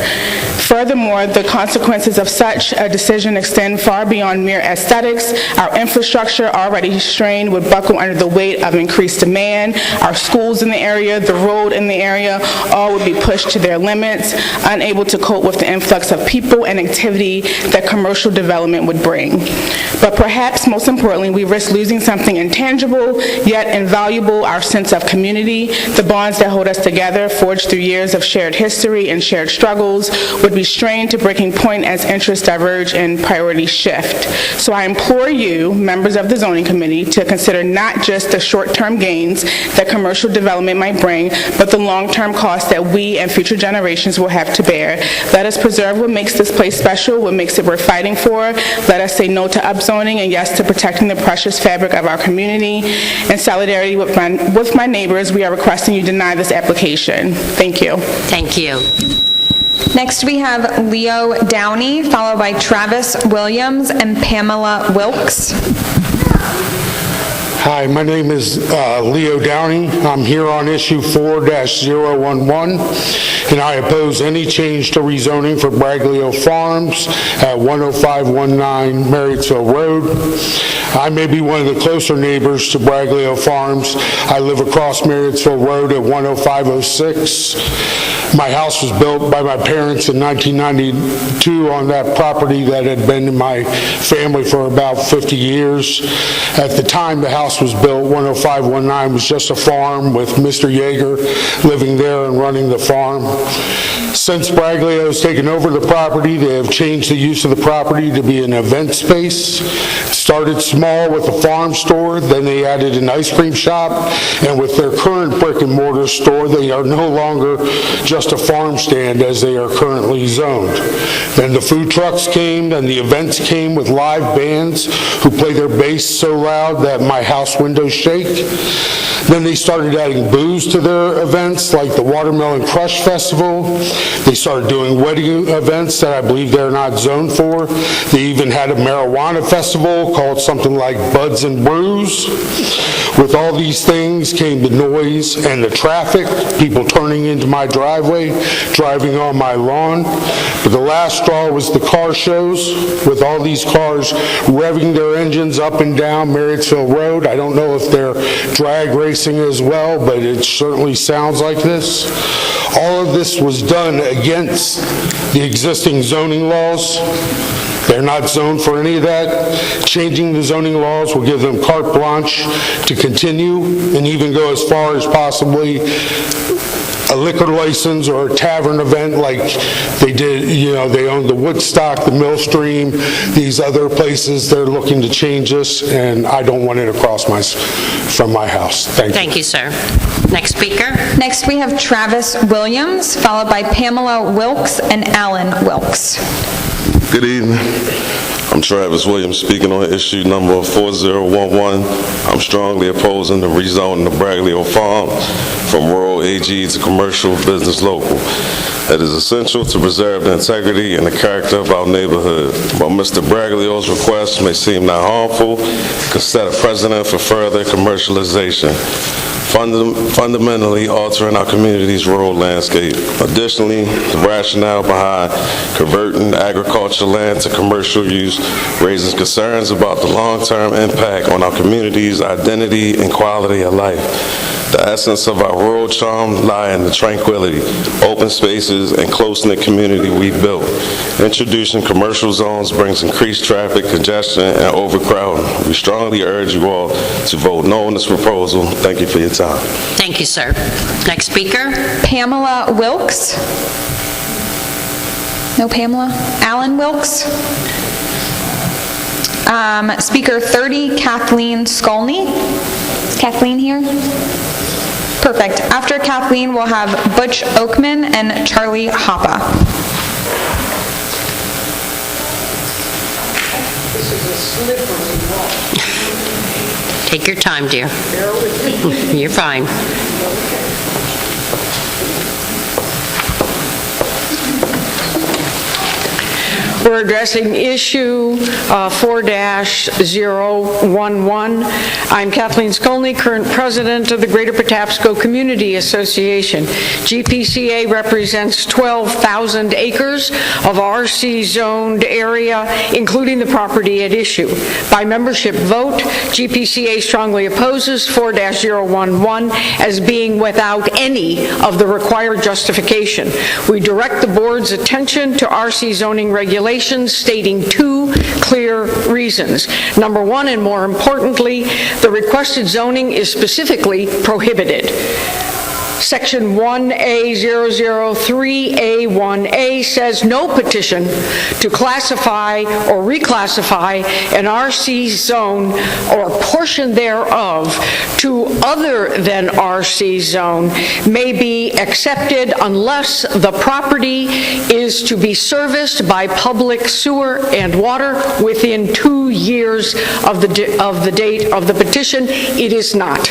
Furthermore, the consequences of such a decision extend far beyond mere aesthetics. Our infrastructure, already strained, would buckle under the weight of increased demand. Our schools in the area, the road in the area, all would be pushed to their limits, unable to cope with the influx of people and activity that commercial development would bring. But perhaps most importantly, we risk losing something intangible yet invaluable, our sense of community. The bonds that hold us together, forged through years of shared history and shared struggles, would be strained to breaking point as interests diverge and priorities shift. So I implore you, members of the Zoning Committee, to consider not just the short-term gains that commercial development might bring, but the long-term costs that we and future generations will have to bear. Let us preserve what makes this place special, what makes it worth fighting for. Let us say no to upzoning and yes to protecting the precious fabric of our community. In solidarity with my neighbors, we are requesting you deny this application. Thank you. Thank you. Next, we have Leo Downey, followed by Travis Williams and Pamela Wilkes. Hi, my name is Leo Downey. I'm here on issue 4-011, and I oppose any change to rezoning for Braglio Farms at 10519 Marysville Road. I may be one of the closer neighbors to Braglio Farms. I live across Marysville Road at 10506. My house was built by my parents in 1992 on that property that had been in my family for about 50 years. At the time the house was built, 10519 was just a farm with Mr. Yeager living there and running the farm. Since Braglio has taken over the property, they have changed the use of the property to be an event space. It started small with a farm store, then they added an ice cream shop, and with their current brick and mortar store, they are no longer just a farm stand as they are currently zoned. Then the food trucks came, and the events came with live bands who play their bass so loud that my house windows shake. Then they started adding booze to their events, like the Watermelon Crush Festival. They started doing wedding events that I believe they're not zoned for. They even had a marijuana festival called something like Buds and Brews. With all these things came the noise and the traffic, people turning into my driveway, driving on my lawn. But the last straw was the car shows, with all these cars revving their engines up and down Marriottsville Road. I don't know if they're drag racing as well, but it certainly sounds like this. All of this was done against the existing zoning laws. They're not zoned for any of that. Changing the zoning laws will give them carte blanche to continue and even go as far as possibly a liquor license or a tavern event like they did, they own the Woodstock, the Millstream, these other places. They're looking to change this, and I don't want it across from my house. Thank you. Thank you, sir. Next speaker. Next, we have Travis Williams, followed by Pamela Wilkes and Alan Wilkes. Good evening. I'm Travis Williams, speaking on issue number 4011. I'm strongly opposing the rezoning of Braglio Farm from rural AG to commercial business local. It is essential to preserve the integrity and the character of our neighborhood. While Mr. Braglio's request may seem not harmful, it could set a precedent for further commercialization, fundamentally altering our community's rural landscape. Additionally, the rationale behind converting agricultural land to commercial use raises concerns about the long-term impact on our community's identity and quality of life. The essence of our rural charm lie in the tranquility, open spaces, and close-knit community we've built. Introducing commercial zones brings increased traffic, congestion, and overcrowding. We strongly urge you all to vote no on this proposal. Thank you for your time. Thank you, sir. Next speaker. Pamela Wilkes. No Pamela. Alan Wilkes. Speaker 30, Kathleen Skolny. Is Kathleen here? Perfect. After Kathleen, we'll have Butch Oakman and Charlie Hoppe. This is a slippery walk. Take your time, dear. You're fine. We're addressing issue 4-011. I'm Kathleen Skolny, current president of the Greater Patapsco Community Association. GPCA represents 12,000 acres of RC-zoned area, including the property at issue. By membership vote, GPCA strongly opposes 4-011 as being without any of the required justification. We direct the board's attention to RC zoning regulations stating two clear reasons. Number one, and more importantly, the requested zoning is specifically prohibited. Section 1A003A1A says no petition to classify or reclassify an RC zone or portion thereof to other than RC zone may be accepted unless the property is to be serviced by public sewer and water within 2 years of the date of the petition. It is not.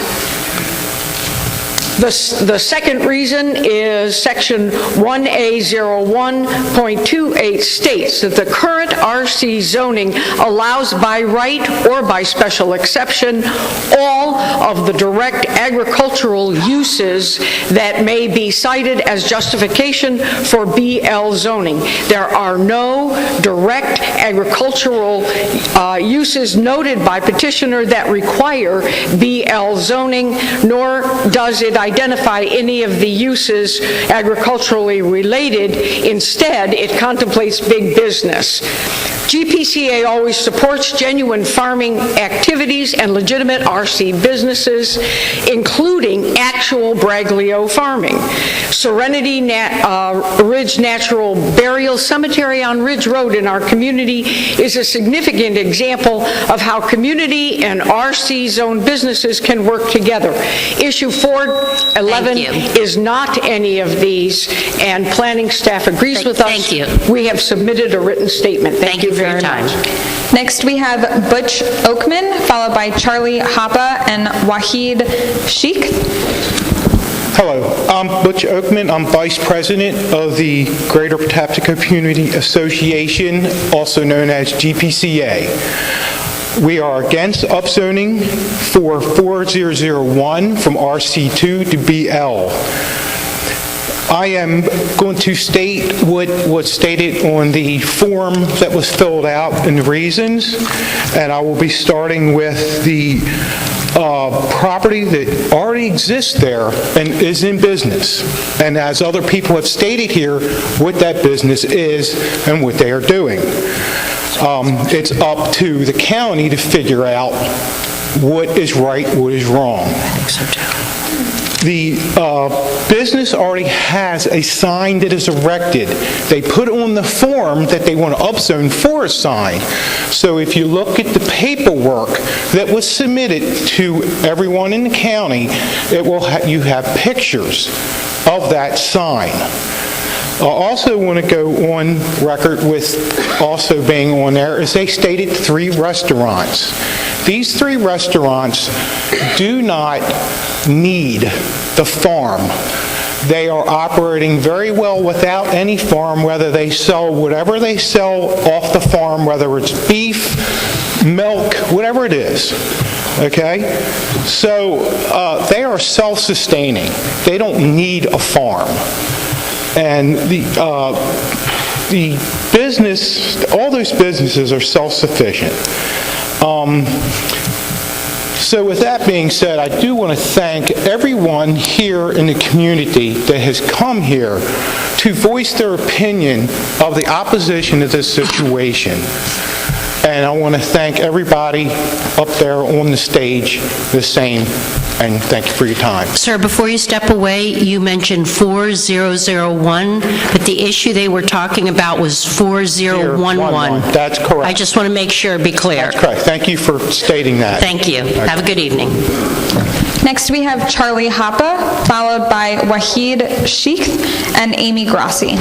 The second reason is Section 1A01.28 states that the current RC zoning allows by right or by special exception all of the direct agricultural uses that may be cited as justification for BL zoning. There are no direct agricultural uses noted by petitioner that require BL zoning, nor does it identify any of the uses agriculturally related. Instead, it contemplates big business. GPCA always supports genuine farming activities and legitimate RC businesses, including actual Braglio farming. Serenity Ridge Natural Burial Cemetery on Ridge Road in our community is a significant example of how community and RC zone businesses can work together. Issue 411 is not any of these, and planning staff agrees with us. Thank you. We have submitted a written statement. Thank you very much. Next, we have Butch Oakman, followed by Charlie Hoppe and Wahid Sheikh. Hello, I'm Butch Oakman. I'm Vice President of the Greater Patapsco Community Association, also known as GPCA. We are against upzoning for 4001 from RC2 to BL. I am going to state what was stated on the form that was filled out and the reasons, and I will be starting with the property that already exists there and is in business. And as other people have stated here, what that business is and what they are doing. It's up to the county to figure out what is right, what is wrong. I think so too. The business already has a sign that is erected. They put on the form that they want to upzone for a sign. So if you look at the paperwork that was submitted to everyone in the county, it will you have pictures of that sign. I also want to go on record with also being on there is they stated 3 restaurants. These 3 restaurants do not need the farm. They are operating very well without any farm, whether they sell whatever they sell off the farm, whether it's beef, milk, whatever it is. Okay? So they are self-sustaining. They don't need a farm. And the business, all those businesses are self-sufficient. So with that being said, I do want to thank everyone here in the community that has come here to voice their opinion of the opposition to this situation. And I want to thank everybody up there on the stage the same, and thank you for your time. Sir, before you step away, you mentioned 4001, but the issue they were talking about was 4011. That's correct. I just want to make sure, be clear. That's correct. Thank you for stating that. Thank you. Have a good evening. Next, we have Charlie Hapa, followed by Wahid Sheikh and Amy Grassi.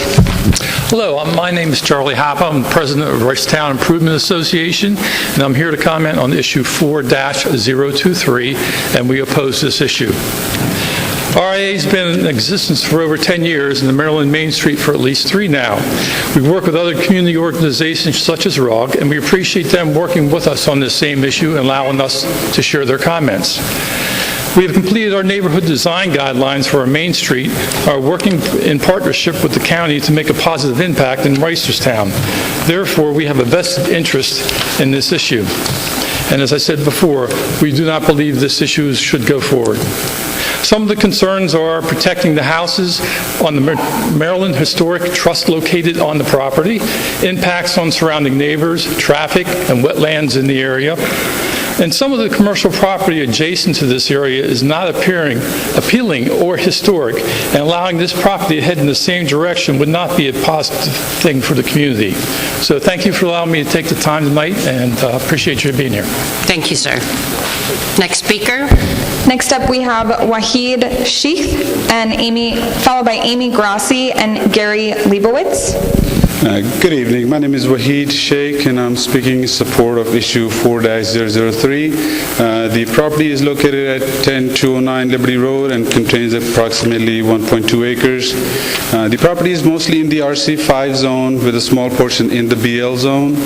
Hello, my name is Charlie Hapa. I'm president of Ricetown Improvement Association, and I'm here to comment on issue 4-023, and we oppose this issue. RIA has been in existence for over 10 years in the Maryland Main Street for at least 3 now. We work with other community organizations such as ROG, and we appreciate them working with us on this same issue and allowing us to share their comments. We have completed our neighborhood design guidelines for our Main Street, are working in partnership with the county to make a positive impact in Reisterstown. Therefore, we have a vested interest in this issue. And as I said before, we do not believe this issue should go forward. Some of the concerns are protecting the houses on the Maryland Historic Trust located on the property, impacts on surrounding neighbors, traffic, and wetlands in the area. And some of the commercial property adjacent to this area is not appealing or historic, and allowing this property to head in the same direction would not be a positive thing for the community. So thank you for allowing me to take the time tonight, and appreciate you being here. Thank you, sir. Next speaker. Next up, we have Wahid Sheikh and followed by Amy Grassi and Gary Leibowitz. Good evening. My name is Wahid Sheikh, and I'm speaking in support of issue 4-003. The property is located at 10209 Liberty Road and contains approximately 1.2 acres. The property is mostly in the RC5 zone with a small portion in the BL zone.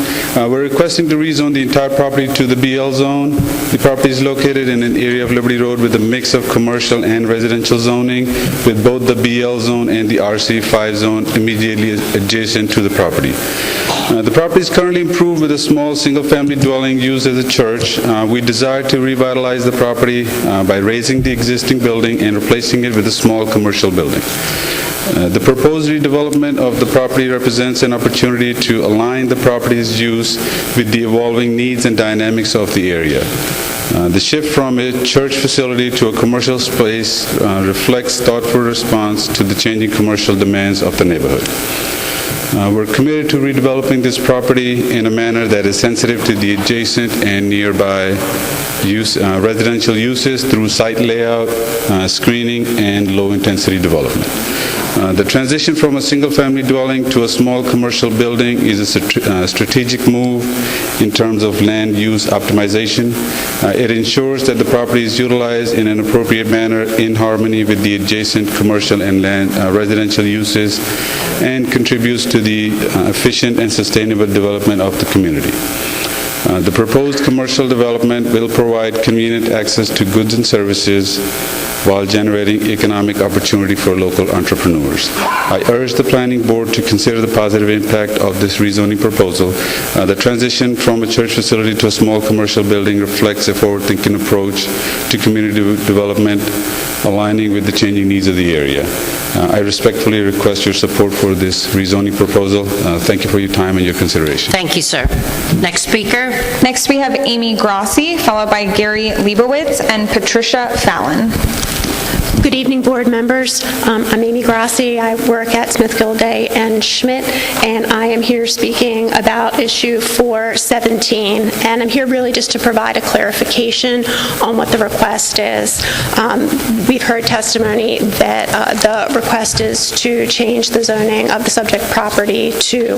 We're requesting to rezone the entire property to the BL zone. The property is located in an area of Liberty Road with a mix of commercial and residential zoning, with both the BL zone and the RC5 zone immediately adjacent to the property. The property is currently improved with a small single-family dwelling used as a church. We desire to revitalize the property by raising the existing building and replacing it with a small commercial building. The proposed redevelopment of the property represents an opportunity to align the property's use with the evolving needs and dynamics of the area. The shift from a church facility to a commercial space reflects thoughtful response to the changing commercial demands of the neighborhood. We're committed to redeveloping this property in a manner that is sensitive to the adjacent and nearby residential uses through site layout, screening, and low-intensity development. The transition from a single-family dwelling to a small commercial building is a strategic move in terms of land use optimization. It ensures that the property is utilized in an appropriate manner in harmony with the adjacent commercial and residential uses, and contributes to the efficient and sustainable development of the community. The proposed commercial development will provide convenient access to goods and services while generating economic opportunity for local entrepreneurs. I urge the Planning Board to consider the positive impact of this rezoning proposal. The transition from a church facility to a small commercial building reflects a forward-thinking approach to community development, aligning with the changing needs of the area. I respectfully request your support for this rezoning proposal. Thank you for your time and your consideration. Thank you, sir. Next speaker. Next, we have Amy Grossi, followed by Gary Leibowitz and Patricia Fallon. Good evening, board members. I'm Amy Grossi. I work at Smith Gilday and Schmidt, and I am here speaking about issue 417. And I'm here really just to provide a clarification on what the request is. We've heard testimony that the request is to change the zoning of the subject property to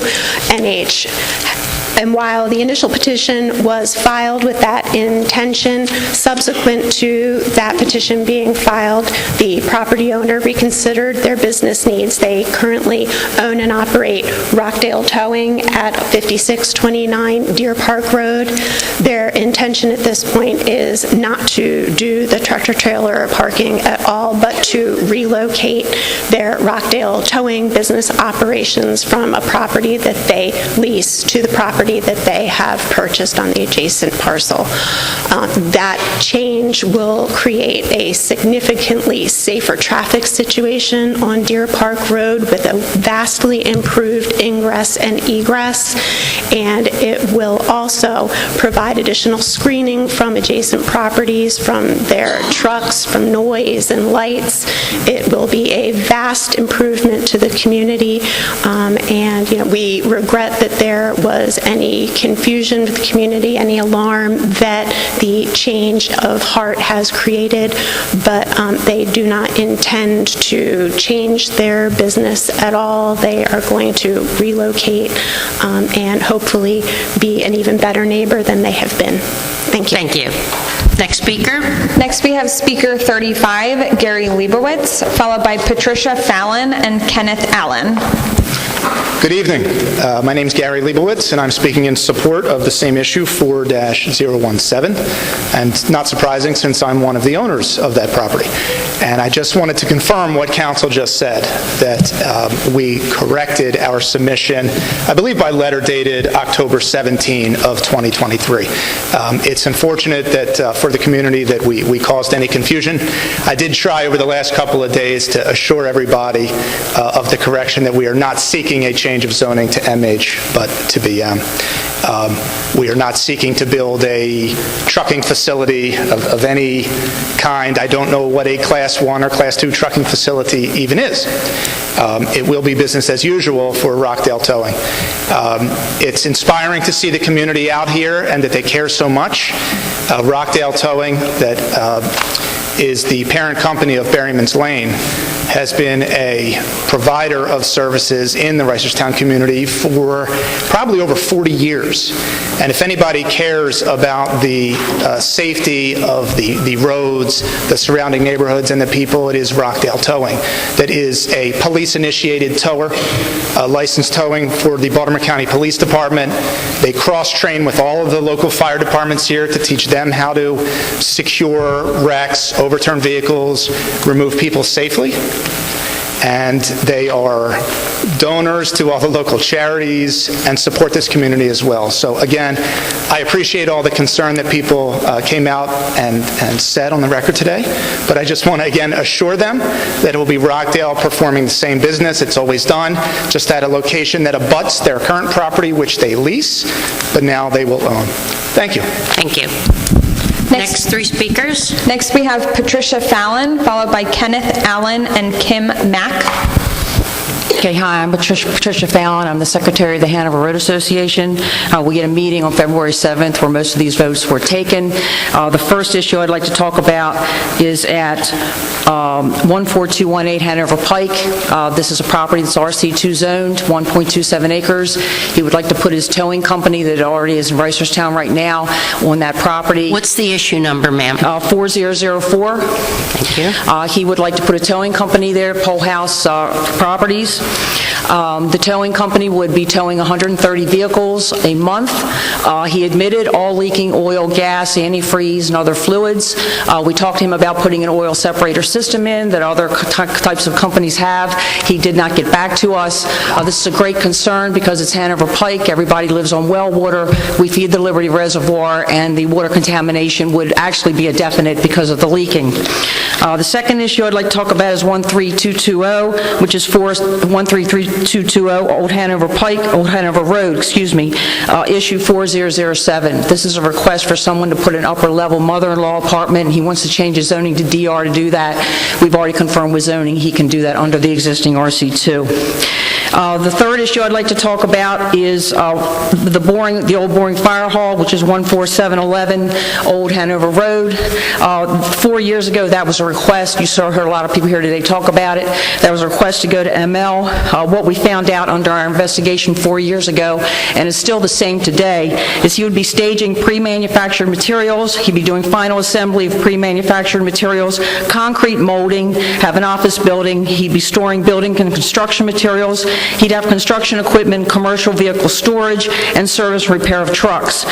NH. And while the initial petition was filed with that intention, subsequent to that petition being filed, the property owner reconsidered their business needs. They currently own and operate Rockdale Towing at 5629 Deer Park Road. Their intention at this point is not to do the tractor-trailer parking at all, but to relocate their Rockdale Towing business operations from a property that they lease to the property that they have purchased on the adjacent parcel. That change will create a significantly safer traffic situation on Deer Park Road with a vastly improved ingress and egress, and it will also provide additional screening from adjacent properties, from their trucks, from noise and lights. It will be a vast improvement to the community, and we regret that there was any confusion with the community, any alarm that the change of heart has created, but they do not intend to change their business at all. They are going to relocate and hopefully be an even better neighbor than they have been. Thank you. Thank you. Next speaker. Next, we have speaker 35, Gary Leibowitz, followed by Patricia Fallon and Kenneth Allen. Good evening. My name is Gary Leibowitz, and I'm speaking in support of the same issue, 4-017, and not surprising since I'm one of the owners of that property. And I just wanted to confirm what council just said, that we corrected our submission, I believe by letter dated October 17 of 2023. It's unfortunate that for the community that we caused any confusion. I did try over the last couple of days to assure everybody of the correction that we are not seeking a change of zoning to MH, but to BM. We are not seeking to build a trucking facility of any kind. I don't know what a Class 1 or Class 2 trucking facility even is. It will be business as usual for Rockdale Towing. It's inspiring to see the community out here and that they care so much. Rockdale Towing, that is the parent company of Berryman's Lane, has been a provider of services in the Reisterstown community for probably over 40 years. And if anybody cares about the safety of the roads, the surrounding neighborhoods, and the people, it is Rockdale Towing. That is a police-initiated tower, licensed towing for the Baltimore County Police Department. They cross-train with all of the local fire departments here to teach them how to secure wrecks, overturn vehicles, remove people safely. And they are donors to all the local charities and support this community as well. So again, I appreciate all the concern that people came out and said on the record today, but I just want to again assure them that it will be Rockdale performing the same business it's always done, just at a location that abuts their current property, which they lease, but now they will own. Thank you. Thank you. Next three speakers. Next, we have Patricia Fallon, followed by Kenneth Allen and Kim Mack. Okay, hi, I'm Patricia Fallon. I'm the Secretary of the Hanover Road Association. We had a meeting on February 7th where most of these votes were taken. The first issue I'd like to talk about is at 14218 Hanover Pike. This is a property that's RC2 zoned, 1.27 acres. He would like to put his towing company that already is in Reisterstown right now on that property. What's the issue number, ma'am? 4004. Thank you. He would like to put a towing company there, Pole House Properties. The towing company would be towing 130 vehicles a month. He admitted all leaking oil, gas, antifreeze, and other fluids. We talked to him about putting an oil separator system in that other types of companies have. He did not get back to us. This is a great concern because it's Hanover Pike. Everybody lives on well water. We feed the Liberty Reservoir, and the water contamination would actually be a definite because of the leaking. The second issue I'd like to talk about is 13220, which is 13220 Old Hanover Pike, Old Hanover Road, issue 4007. This is a request for someone to put an upper-level mother-in-law apartment, and he wants to change his zoning to DR to do that. We've already confirmed with zoning he can do that under the existing RC2. The third issue I'd like to talk about is the old boring fire hall, which is 14711 Old Hanover Road. 4 years ago, that was a request. You heard a lot of people here today talk about it. That was a request to go to ML. What we found out under our investigation 4 years ago, and it's still the same today, is he would be staging pre-manufactured materials. He'd be doing final assembly of pre-manufactured materials, concrete molding, have an office building. He'd be storing building and construction materials. He'd have construction equipment, commercial vehicle storage, and service repair of trucks.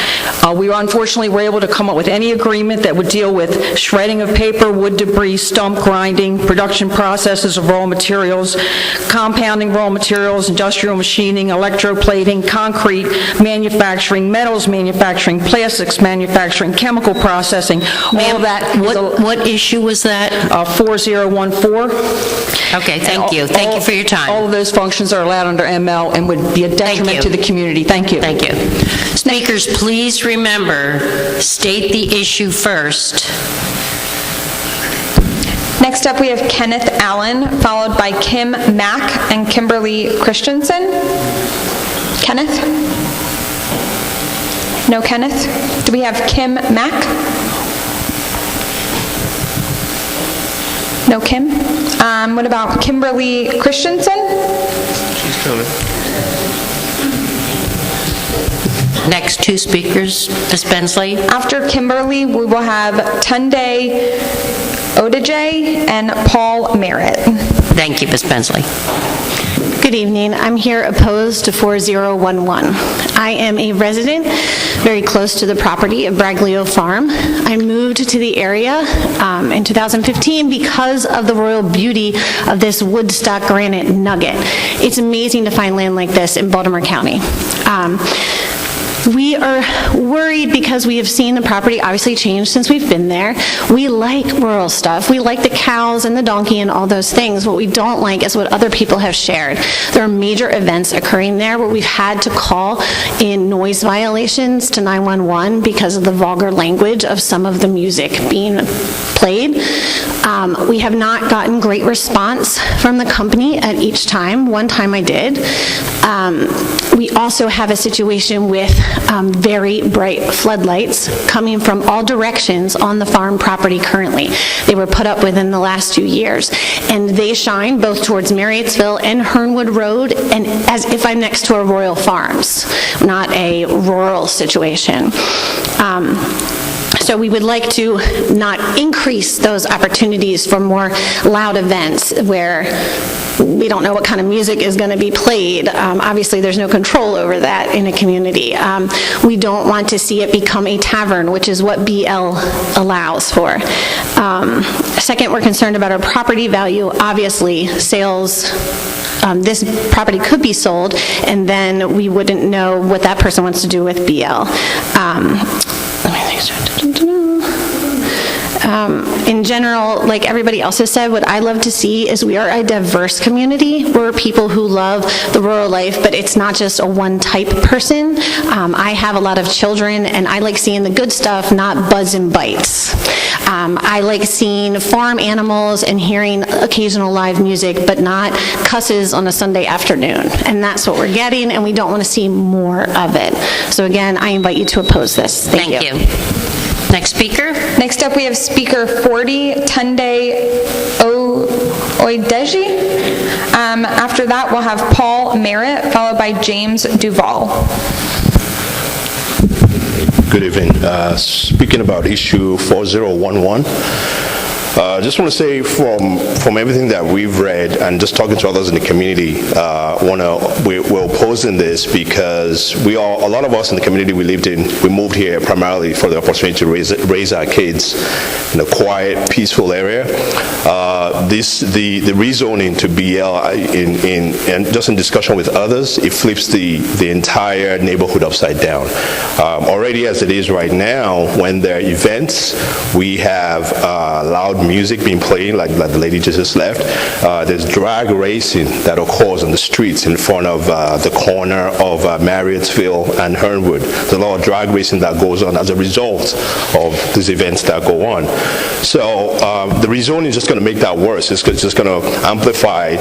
We unfortunately were able to come up with any agreement that would deal with shredding of paper, wood debris, stump grinding, production processes of raw materials, compounding raw materials, industrial machining, electroplating, concrete manufacturing, metals manufacturing, plastics manufacturing, chemical processing, all of that. What issue was that? 4014. Okay, thank you. Thank you for your time. All of those functions are allowed under ML and would be a detriment to the community. Thank you. Thank you. Speakers, please remember, state the issue first. Next up, we have Kenneth Allen, followed by Kim Mack and Kimberly Christensen. Kenneth? No Kenneth? Do we have Kim Mack? No Kim? What about Kimberly Christensen? She's coming. Next two speakers, Ms. Bensley. After Kimberly, we will have Tunde Odejay and Paul Merritt. Thank you, Ms. Bensley. Good evening. I'm here opposed to 4011. I am a resident very close to the property of Braglio Farm. I moved to the area in 2015 because of the royal beauty of this Woodstock granite nugget. It's amazing to find land like this in Baltimore County. We are worried because we have seen the property obviously change since we've been there. We like rural stuff. We like the cows and the donkey and all those things. What we don't like is what other people have shared. There are major events occurring there where we've had to call in noise violations to 911 because of the vulgar language of some of the music being played. We have not gotten great response from the company at each time. One time I did. We also have a situation with very bright floodlights coming from all directions on the farm property currently. They were put up within the last 2 years, and they shine both towards Marriottsville and Hernwood Road, and as if I'm next to a Royal Farms, not a rural situation. So we would like to not increase those opportunities for more loud events where we don't know what kind of music is going to be played. Obviously, there's no control over that in a community. We don't want to see it become a tavern, which is what BL allows for. Second, we're concerned about our property value. Obviously, sales, this property could be sold, and then we wouldn't know what that person wants to do with BL. In general, like everybody else has said, what I love to see is we are a diverse community. We're people who love the rural life, but it's not just a one-type person. I have a lot of children, and I like seeing the good stuff, not buzz and bites. I like seeing farm animals and hearing occasional live music, but not cusses on a Sunday afternoon. And that's what we're getting, and we don't want to see more of it. So again, I invite you to oppose this. Thank you. Next speaker. Next up, we have Speaker 40, Tunde Oyedeji. After that, we'll have Paul Merritt, followed by James Duval. Good evening. Speaking about issue 4011, Just want to say from everything that we've read and just talking to others in the community, we're opposing this because a lot of us in the community we moved here primarily for the opportunity to raise our kids in a quiet, peaceful area. The rezoning to BL and just in discussion with others, it flips the entire neighborhood upside down. Already as it is right now, when there are events, we have loud music being played, like the lady just left. There's drag racing that occurs on the streets in front of the corner of Marriottsville and Hernwood. There's a lot of drag racing that goes on as a result of these events that go on. So the rezoning is just going to make that worse. It's just going to amplify,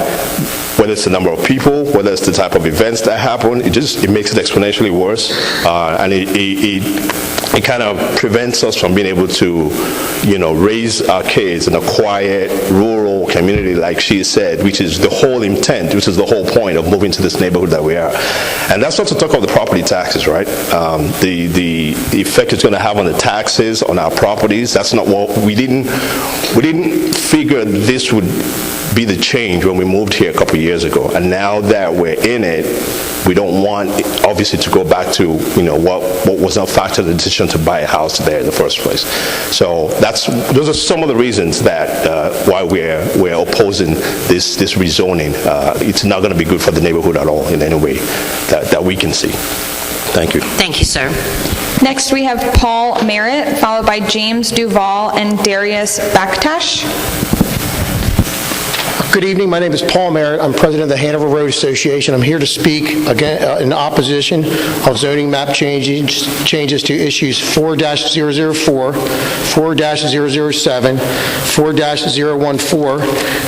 whether it's the number of people, whether it's the type of events that happen. It makes it exponentially worse, and it kind of prevents us from being able to, raise our kids in a quiet, rural community, like she said, which is the whole intent, which is the whole point of moving to this neighborhood that we are. And that's not to talk about the property taxes, right? The effect it's going to have on the taxes on our properties. That's not what we didn't figure this would be the change when we moved here a couple of years ago. And now that we're in it, we don't want, obviously, to go back to what was not factored in the decision to buy a house there in the first place. So those are some of the reasons that why we're opposing this rezoning. It's not going to be good for the neighborhood at all in any way that we can see. Thank you. Thank you, sir. Next, we have Paul Merritt, followed by James Duval and Darius Bakhtash. Good evening. My name is Paul Merritt. I'm president of the Hanover Road Association. I'm here to speak again in opposition of zoning map changes to issues 4-004, 4-007, 4-014,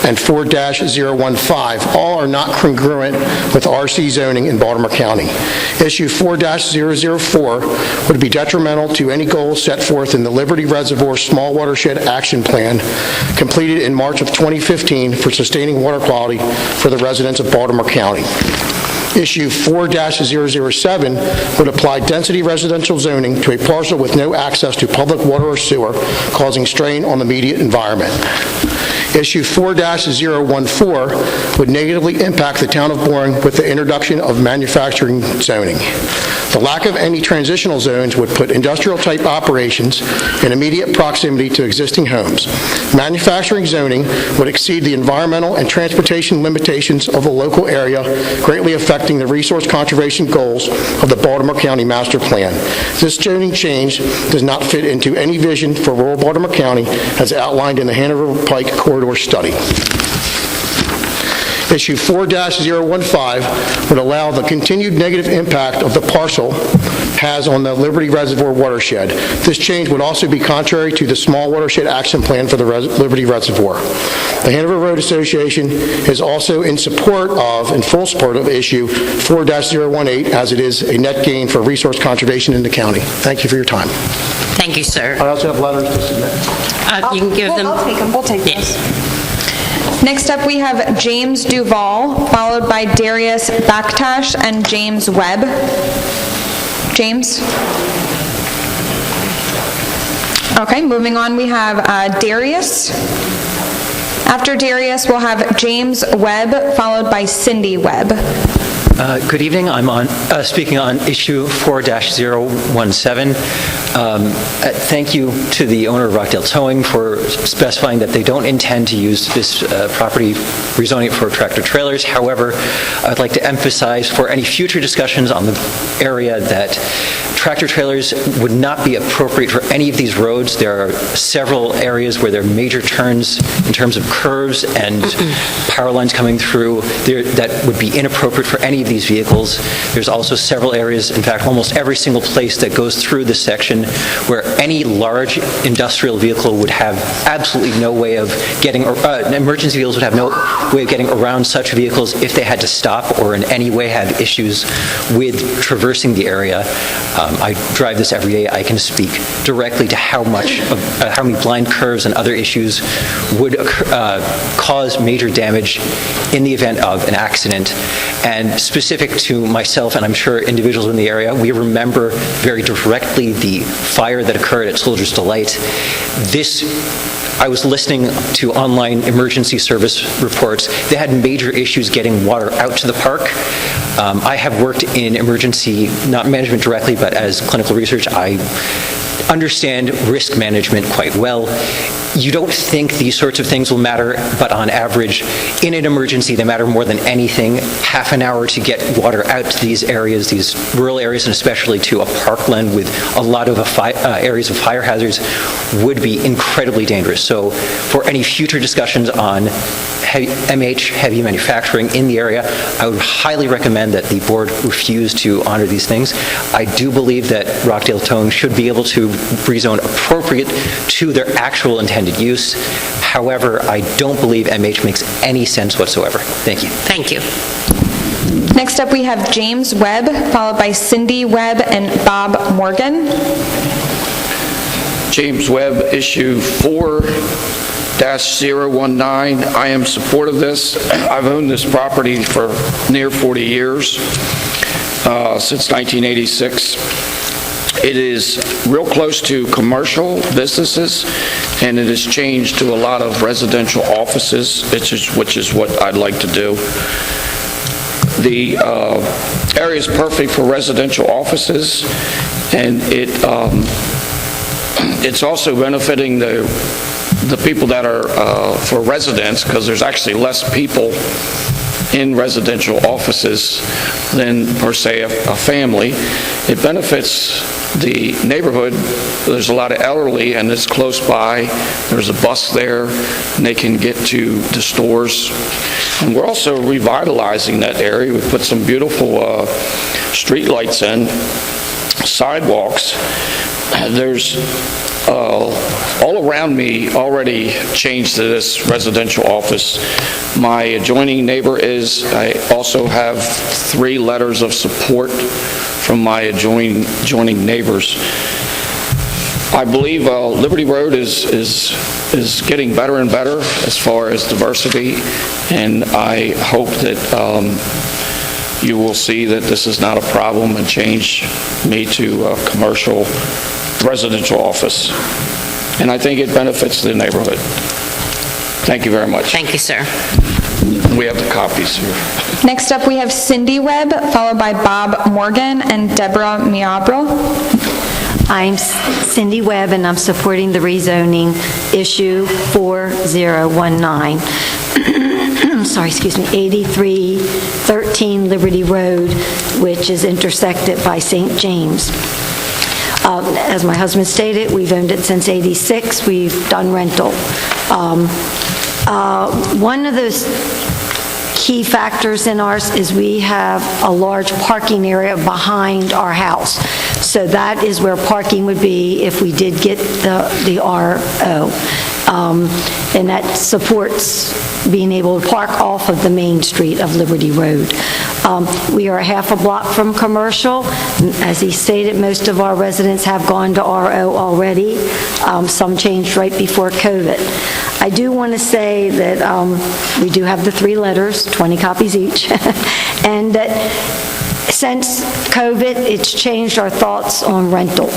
and 4-015. All are not congruent with RC zoning in Baltimore County. Issue 4-004 would be detrimental to any goals set forth in the Liberty Reservoir Small Watershed Action Plan completed in March of 2015 for sustaining water quality for the residents of Baltimore County. Issue 4-007 would apply density residential zoning to a parcel with no access to public water or sewer, causing strain on the immediate environment. Issue 4-014 would negatively impact the town of Boring with the introduction of manufacturing zoning. The lack of any transitional zones would put industrial-type operations in immediate proximity to existing homes. Manufacturing zoning would exceed the environmental and transportation limitations of the local area, greatly affecting the resource conservation goals of the Baltimore County Master Plan. This zoning change does not fit into any vision for rural Baltimore County as outlined in the Hanover Pike Corridor Study. Issue 4-015 would allow the continued negative impact of the parcel has on the Liberty Reservoir watershed. This change would also be contrary to the Small Watershed Action Plan for the Liberty Reservoir. The Hanover Road Association is also in full support of issue 4-018, as it is a net gain for resource conservation in the county. Thank you for your time. Thank you, sir. I also have letters to submit. You can give them. I'll take them. We'll take those. Next up, we have James Duval, followed by Darius Bakhtash and James Webb. James? Okay, moving on, we have Darius. After Darius, we'll have James Webb, followed by Cindy Webb. Good evening. I'm speaking on issue 4-017. Thank you to the owner of Rockdale Towing for specifying that they don't intend to use this property rezoning it for tractor trailers. However, I'd like to emphasize for any future discussions on the area that tractor trailers would not be appropriate for any of these roads. There are several areas where there are major turns in terms of curves and power lines coming through there that would be inappropriate for any of these vehicles. There's also several areas, in fact, almost every single place that goes through this section where any large industrial vehicle would have absolutely no way of getting, emergency vehicles would have no way of getting around such vehicles if they had to stop or in any way have issues with traversing the area. I drive this every day. I can speak directly to how many blind curves and other issues would cause major damage in the event of an accident. And specific to myself, and I'm sure individuals in the area, we remember very directly the fire that occurred at Soldier's Delight. I was listening to online emergency service reports. They had major issues getting water out to the park. I have worked in emergency, not management directly, but as clinical research. I understand risk management quite well. You don't think these sorts of things will matter, but on average, in an emergency, they matter more than anything. Half an hour to get water out to these areas, these rural areas, and especially to a parkland with a lot of areas of fire hazards would be incredibly dangerous. So for any future discussions on heavy manufacturing in the area, I would highly recommend that the board refuse to honor these things. I do believe that Rockdale Towing should be able to rezone appropriate to their actual intended use. However, I don't believe MH makes any sense whatsoever. Thank you. Thank you. Next up, we have James Webb, followed by Cindy Webb and Bob Morgan. James Webb, issue 4-019. I am in support of this. I've owned this property for near 40 years, since 1986. It is real close to commercial businesses, and it has changed to a lot of residential offices, which is what I'd like to do. The area is perfect for residential offices, and it's also benefiting the people that are for residents, because there's actually less people in residential offices than, per se, a family. It benefits the neighborhood. There's a lot of elderly, and it's close by. There's a bus there, and they can get to the stores. And we're also revitalizing that area. We put some beautiful street lights in, sidewalks. There's all around me already changed to this residential office. My adjoining neighbor I also have 3 letters of support from my adjoining neighbors. I believe Liberty Road is getting better and better as far as diversity, and I hope that you will see that this is not a problem and change me to a commercial residential office. And I think it benefits the neighborhood. Thank you very much. Thank you, sir. We have the copies here. Next up, we have Cindy Webb, followed by Bob Morgan and Deborah Miabro. I'm Cindy Webb, and I'm supporting the rezoning issue 4019. Sorry, excuse me, 8313 Liberty Road, which is intersected by St. James. As my husband stated, we've owned it since '86. We've done rental. One of those key factors in ours is we have a large parking area behind our house. So that is where parking would be if we did get the RO. And that supports being able to park off of the main street of Liberty Road. We are a half a block from commercial. As he stated, most of our residents have gone to RO already. Some changed right before COVID. I do want to say that we do have the 3 letters, 20 copies each, and that since COVID, it's changed our thoughts on rental.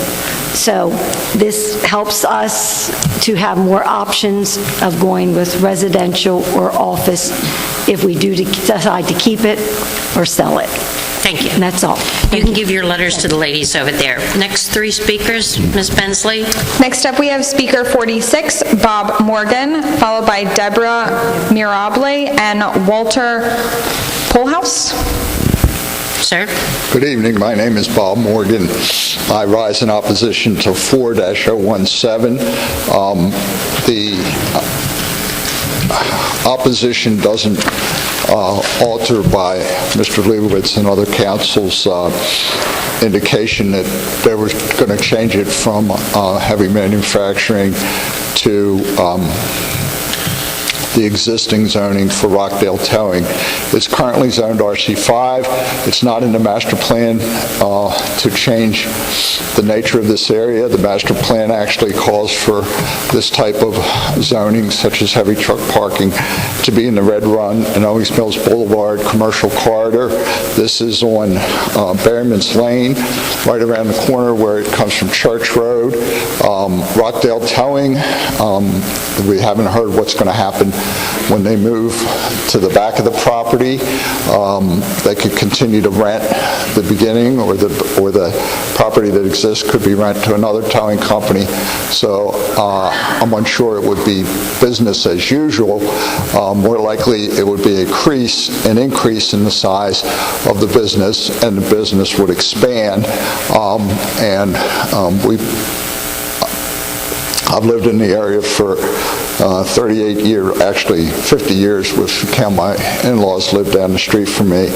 So this helps us to have more options of going with residential or office if we do decide to keep it or sell it. Thank you. And that's all. You can give your letters to the ladies over there. Next 3 speakers, Ms. Bensley. Next up, we have speaker 46, Bob Morgan, followed by Deborah Mirable and Walter Polhouse. Sir. Good evening. My name is Bob Morgan. I rise in opposition to 4-017. The opposition doesn't alter by Mr. Leibowitz and other council's indication that they were going to change it from heavy manufacturing to the existing zoning for Rockdale Towing. It's currently zoned RC5. It's not in the master plan to change the nature of this area. The master plan actually calls for this type of zoning, such as heavy truck parking, to be in the Red Run and Owings Mills Boulevard commercial corridor. This is on Berryman's Lane, right around the corner where it comes from Church Road. Rockdale Towing, we haven't heard what's going to happen when they move to the back of the property. They could continue to rent the beginning, or the property that exists could be rent to another towing company. So I'm unsure it would be business as usual. More likely it would be an increase in the size of the business, and the business would expand. I've lived in the area for 38 years, actually 50 years, with my in-laws live down the street from me.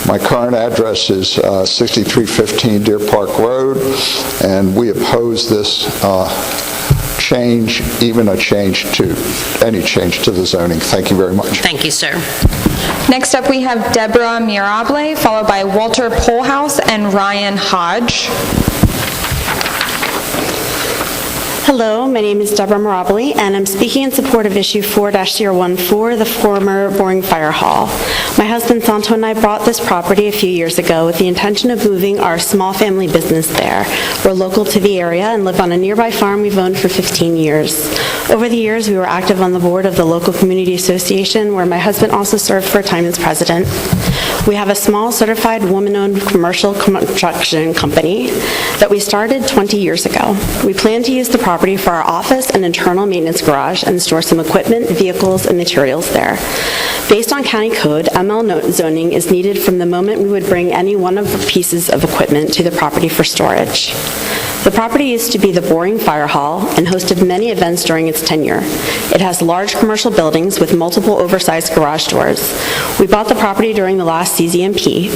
My current address is 6315 Deer Park Road, and we oppose this change, even any change to the zoning. Thank you very much. Thank you, sir. Next up, we have Deborah Mirable, followed by Walter Polhouse and Ryan Hodge. Hello, my name is Deborah Mirable, and I'm speaking in support of issue 4-014, the former Boring Fire Hall. My husband Santo and I bought this property a few years ago with the intention of moving our small family business there. We're local to the area and live on a nearby farm we've owned for 15 years. Over the years, we were active on the board of the local community association, where my husband also served for a time as president. We have a small certified woman-owned commercial construction company that we started 20 years ago. We plan to use the property for our office and internal maintenance garage and store some equipment, vehicles, and materials there. Based on county code, ML zoning is needed from the moment we would bring any one of the pieces of equipment to the property for storage. The property used to be the Boring Fire Hall and hosted many events during its tenure. It has large commercial buildings with multiple oversized garage doors. We bought the property during the last CZMP.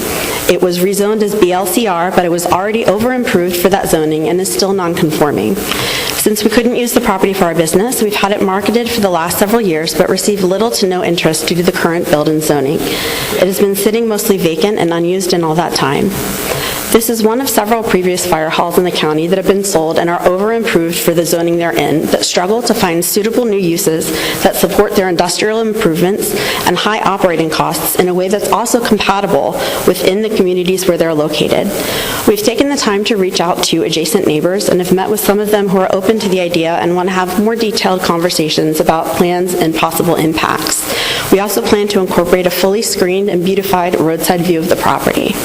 It was rezoned as BLCR, but it was already over-improved for that zoning and is still non-conforming. Since we couldn't use the property for our business, we've had it marketed for the last several years, but received little to no interest due to the current build-in zoning. It has been sitting mostly vacant and unused in all that time. This is one of several previous fire halls in the county that have been sold and are over-improved for the zoning they're in, that struggle to find suitable new uses that support their industrial improvements and high operating costs in a way that's also compatible within the communities where they're located. We've taken the time to reach out to adjacent neighbors and have met with some of them who are open to the idea and want to have more detailed conversations about plans and possible impacts. We also plan to incorporate a fully screened and beautified roadside view of the property.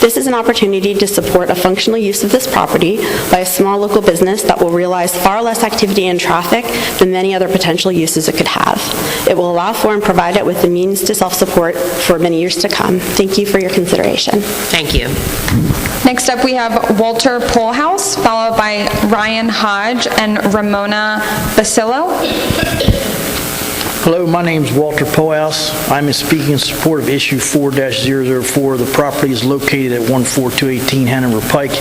This is an opportunity to support a functional use of this property by a small local business that will realize far less activity and traffic than many other potential uses it could have. It will allow for and provide it with the means to self-support for many years to come. Thank you for your consideration. Thank you. Next up, we have Walter Polhouse, followed by Ryan Hodge and Ramona Basillo. Hello, my name is Walter Polhouse. I'm speaking in support of issue 4-004. The property is located at 14218 Hanover Pike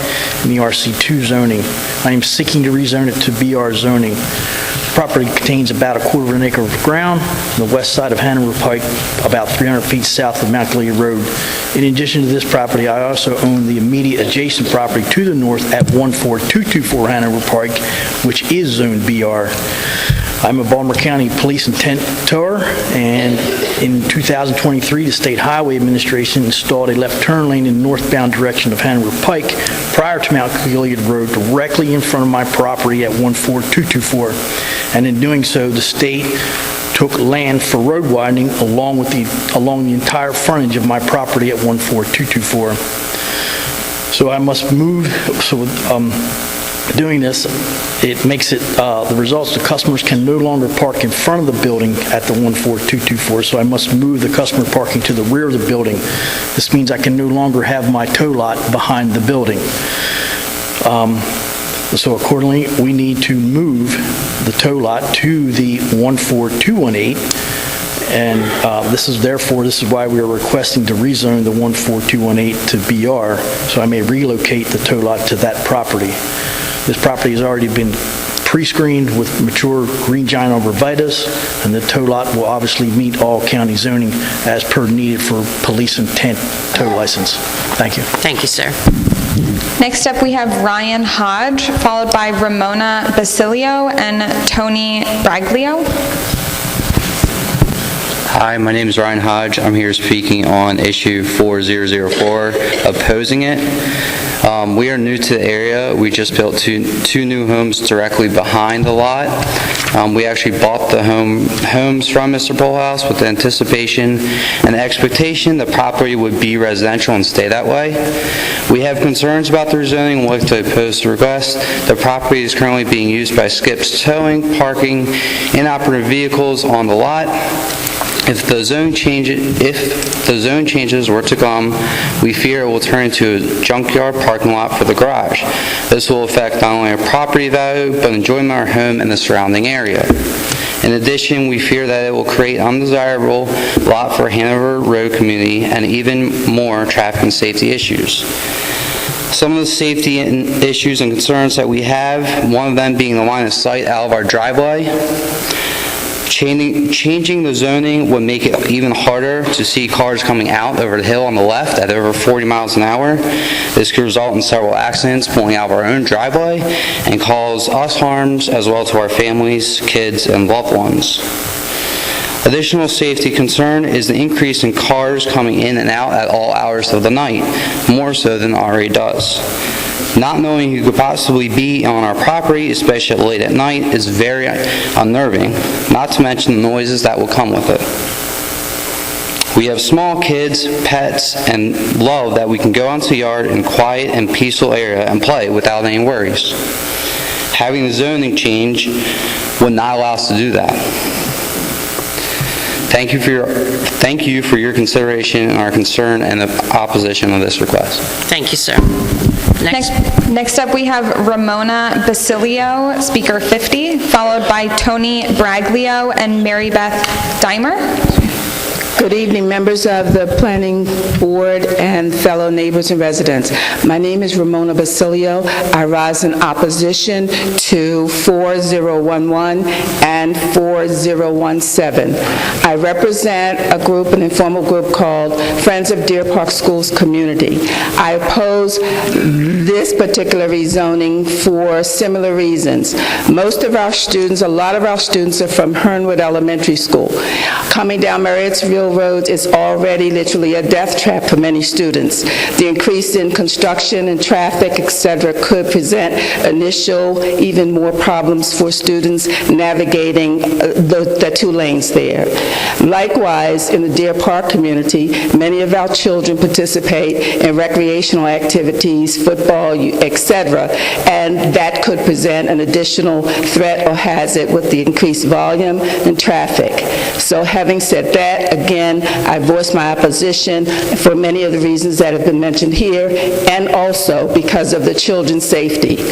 in the RC2 zoning. I am seeking to rezone it to BR zoning. The property contains about a quarter of an acre of ground on the west side of Hanover Pike, about 300 feet south of Mount Gilead Road. In addition to this property, I also own the immediate adjacent property to the north at 14224 Hanover Pike, which is zoned BR. I'm a Baltimore County Police Intent Tower, and in 2023, the State Highway Administration installed a left turn lane in the northbound direction of Hanover Pike prior to Mount Gilead Road directly in front of my property at 14224. And in doing so, the state took land for road widening along the entire frontage of my property at 14224. So I must move, doing this, it makes it, the results, the customers can no longer park in front of the building at the 14224, so I must move the customer parking to the rear of the building. This means I can no longer have my tow lot behind the building. So accordingly, we need to move the tow lot to the 14218, and this is why we are requesting to rezone the 14218 to BR, so I may relocate the tow lot to that property. This property has already been pre-screened with mature green giant arborvitaes, and the tow lot will obviously meet all county zoning as per needed for police intent tow license. Thank you. Thank you, sir. Next up, we have Ryan Hodge, followed by Ramona Basilio and Tony Braglio. Hi, my name is Ryan Hodge. I'm here speaking on issue 4004, opposing it. We are new to the area. We just built two new homes directly behind the lot. We actually bought the homes from Mr. Bullhouse with the anticipation and the expectation the property would be residential and stay that way. We have concerns about the rezoning and would like to oppose the request. The property is currently being used by Skips Towing, parking inoperative vehicles on the lot. If the zone changes were to come, we fear it will turn into a junkyard parking lot for the garage. This will affect not only our property value, but enjoyment of our home and the surrounding area. In addition, we fear that it will create undesirable lot for Hanover Road community and even more traffic and safety issues. Some of the safety issues and concerns that we have, one of them being the line of sight out of our driveway. Changing the zoning would make it even harder to see cars coming out over the hill on the left at over 40 miles an hour. This could result in several accidents pulling out of our own driveway and cause us harms as well to our families, kids, and loved ones. Additional safety concern is the increase in cars coming in and out at all hours of the night, more so than it already does. Not knowing who could possibly be on our property, especially late at night, is very unnerving, not to mention the noises that will come with it. We have small kids, pets, and love that we can go onto the yard in quiet and peaceful area and play without any worries. Having the zoning change would not allow us to do that. Thank you for your consideration and our concern and the opposition of this request. Thank you, sir. Next up, we have Ramona Basilio, speaker 50, followed by Tony Braglio and Mary Beth Dimer. Good evening, members of the Planning Board and fellow neighbors and residents. My name is Ramona Basilio. I rise in opposition to 4011 and 4017. I represent a group, an informal group called Friends of Deer Park Schools Community. I oppose this particular rezoning for similar reasons. Most of our students, a lot of our students are from Hernwood Elementary School. Coming down Marriottsville Road is already literally a death trap for many students. The increase in construction and traffic, etc., could present initial, even more problems for students navigating the two lanes there. Likewise, in the Deer Park community, many of our children participate in recreational activities, football, etc., and that could present an additional threat or hazard with the increased volume and traffic. So having said that, again, I voice my opposition for many of the reasons that have been mentioned here, and also because of the children's safety.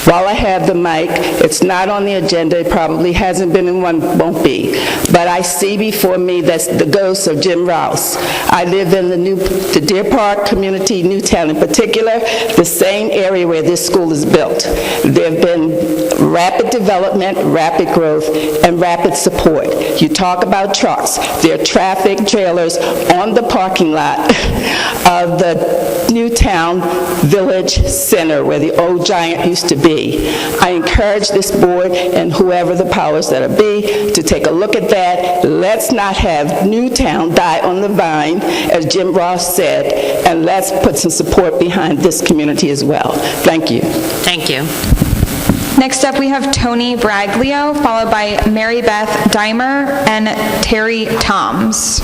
While I have the mic, it's not on the agenda, it probably hasn't been and won't be, but I see before me that's the ghost of Jim Rouse. I live in the Deer Park community, Newtown in particular, the same area where this school is built. There have been rapid development, rapid growth, and rapid support. You talk about trucks. There are traffic trailers on the parking lot of the Newtown Village Center where the old Giant used to be. I encourage this board and whoever the powers that be to take a look at that. Let's not have Newtown die on the vine, as Jim Ross said, and let's put some support behind this community as well. Thank you. Thank you. Next up, we have Tony Braglio, followed by Mary Beth Dimer and Terry Toms.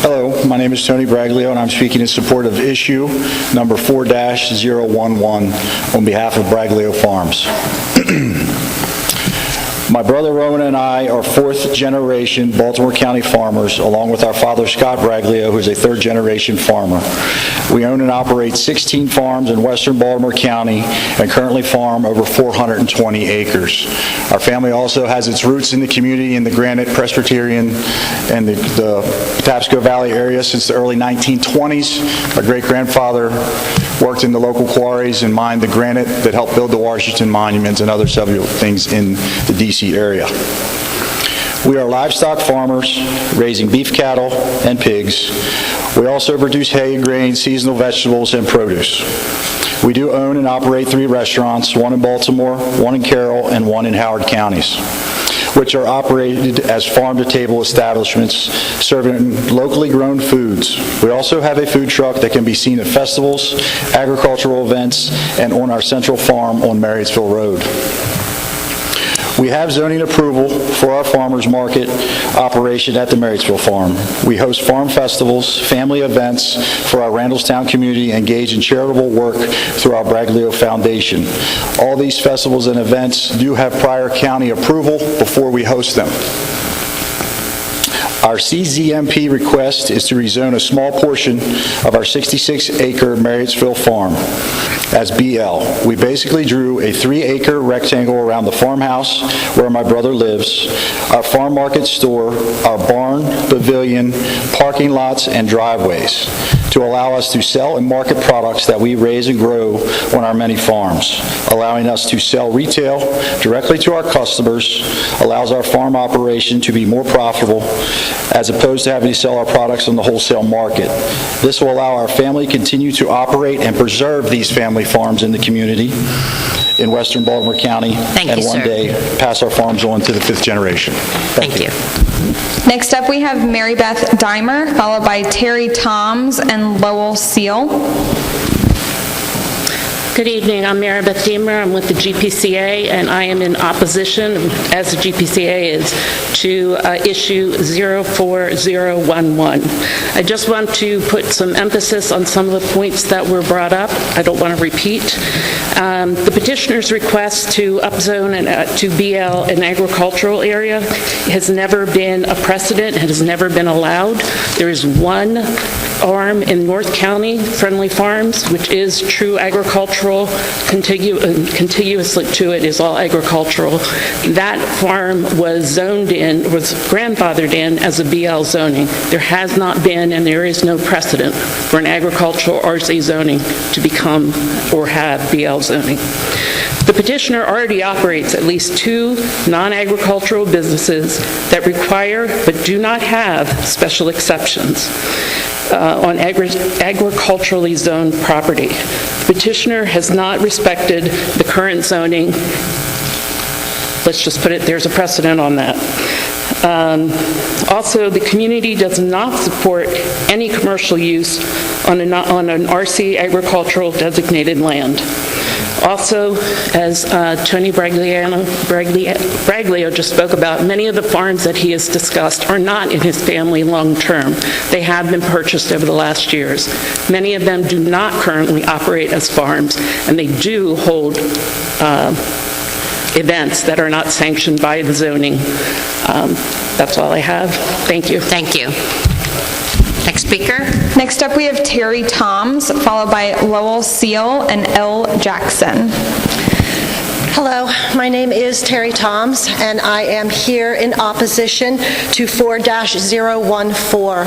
Hello, my name is Tony Braglio, and I'm speaking in support of issue number 4-011 on behalf of Braglio Farms. My brother Roman and I are fourth-generation Baltimore County farmers, along with our father Scott Braglio, who is a third-generation farmer. We own and operate 16 farms in western Baltimore County and currently farm over 420 acres. Our family also has its roots in the community in the Granite Presbyterian and the Patapsco Valley area since the early 1920s. My great-grandfather worked in the local quarries and mined the granite that helped build the Washington monuments and other several things in the D.C. area. We are livestock farmers, raising beef cattle and pigs. We also produce hay, grain, seasonal vegetables, and produce. We do own and operate 3 restaurants, one in Baltimore, one in Carroll, and one in Howard counties, which are operated as farm-to-table establishments serving locally grown foods. We also have a food truck that can be seen at festivals, agricultural events, and on our central farm on Marriottsville Road. We have zoning approval for our farmers market operation at the Marriottsville Farm. We host farm festivals, family events for our Randallstown community, and engage in charitable work through our Braglio Foundation. All these festivals and events do have prior county approval before we host them. Our CZMP request is to rezone a small portion of our 66-acre Marriottsville farm as BL. We basically drew a 3-acre rectangle around the farmhouse where my brother lives, our farm market store, our barn, pavilion, parking lots, and driveways to allow us to sell and market products that we raise and grow on our many farms. Allowing us to sell retail directly to our customers allows our farm operation to be more profitable as opposed to having to sell our products on the wholesale market. This will allow our family to continue to operate and preserve these family farms in the community in western Baltimore County, and one day pass our farms on to the 5th generation. Thank you. Next up, we have Mary Beth Dimer, followed by Terry Toms and Lowell Seal. Good evening. I'm Mary Beth Deemer. I'm with the GPCA, and I am in opposition, as the GPCA is, to issue 04011. I just want to put some emphasis on some of the points that were brought up. I don't want to repeat. The petitioner's request to upzone to BL an agricultural area has never been a precedent, has never been allowed. There is one farm in North County, Friendly Farms, which is true agricultural. Contiguously to it is all agricultural. That farm was grandfathered in as a BL zoning. There has not been, and there is no precedent for an agricultural RC zoning to become or have BL zoning. The petitioner already operates at least 2 non-agricultural businesses that require but do not have special exceptions on agriculturally zoned property. The petitioner has not respected the current zoning. Let's just put it, there's a precedent on that. Also, the community does not support any commercial use on an RC agricultural designated land. Also, as Tony Braglio just spoke about, many of the farms that he has discussed are not in his family long-term. They have been purchased over the last years. Many of them do not currently operate as farms, and they do hold events that are not sanctioned by the zoning. That's all I have. Thank you. Thank you. Next speaker. Next up, we have Terry Toms, followed by Lowell Seal and L. Jackson. Hello, my name is Terry Toms, and I am here in opposition to 4-014.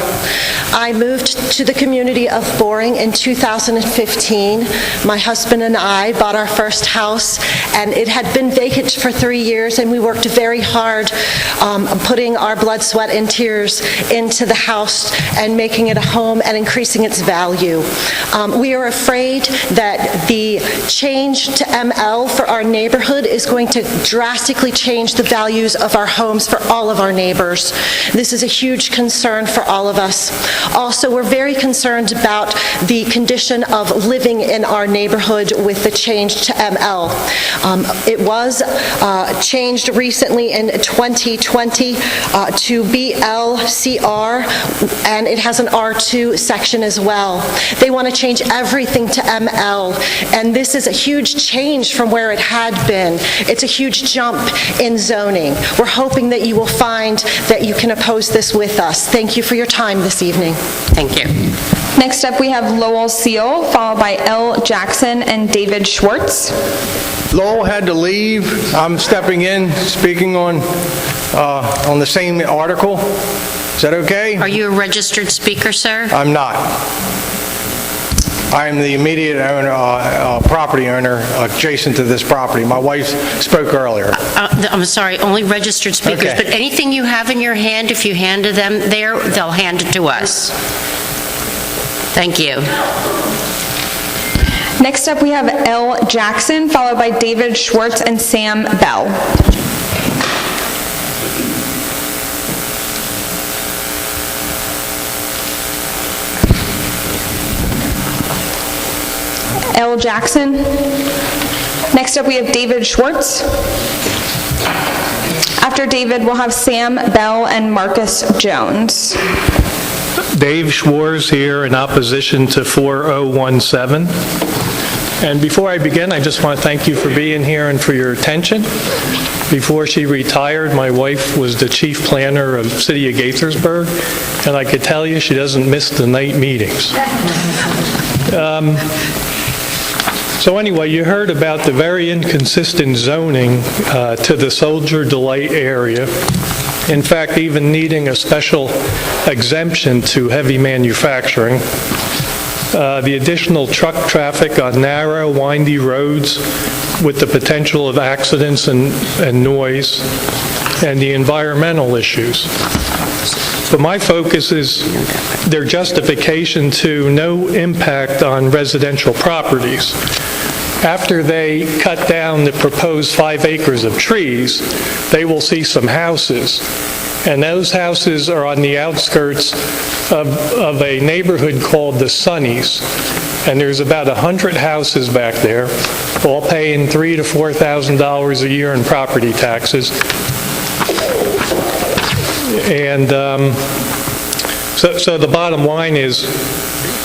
I moved to the community of Boring in 2015. My husband and I bought our first house, and it had been vacant for 3 years, and we worked very hard putting our blood, sweat, and tears into the house and making it a home and increasing its value. We are afraid that the change to ML for our neighborhood is going to drastically change the values of our homes for all of our neighbors. This is a huge concern for all of us. Also, we're very concerned about the condition of living in our neighborhood with the change to ML. It was changed recently in 2020 to BLCR, and it has an R2 section as well. They want to change everything to ML, and this is a huge change from where it had been. It's a huge jump in zoning. We're hoping that you will find that you can oppose this with us. Thank you for your time this evening. Thank you. Next up, we have Lowell Seal, followed by L. Jackson and David Schwartz. Lowell had to leave. I'm stepping in, speaking on the same article. Is that okay? Are you a registered speaker, sir? I'm not. I am the immediate owner, property owner adjacent to this property. My wife spoke earlier. I'm sorry, only registered speakers, Okay. but anything you have in your hand, if you hand to them there, they'll hand it to us. Thank you. Next up, we have L. Jackson, followed by David Schwartz and Sam Bell. L. Jackson. Next up, we have David Schwartz. After David, we'll have Sam Bell and Marcus Jones. Dave Schwartz here in opposition to 4017. And before I begin, I just want to thank you for being here and for your attention. Before she retired, my wife was the chief planner of City of Gaithersburg, and I could tell you she doesn't miss the night meetings. So anyway, you heard about the very inconsistent zoning to the Soldier Delight area. In fact, even needing a special exemption to heavy manufacturing. The additional truck traffic on narrow, windy roads with the potential of accidents and noise, and the environmental issues. But my focus is their justification to no impact on residential properties. After they cut down the proposed 5 acres of trees, they will see some houses. And those houses are on the outskirts of a neighborhood called the Sunnies. And there's about 100 houses back there, all paying $3,000 to $4,000 a year in property taxes. And so the bottom line is,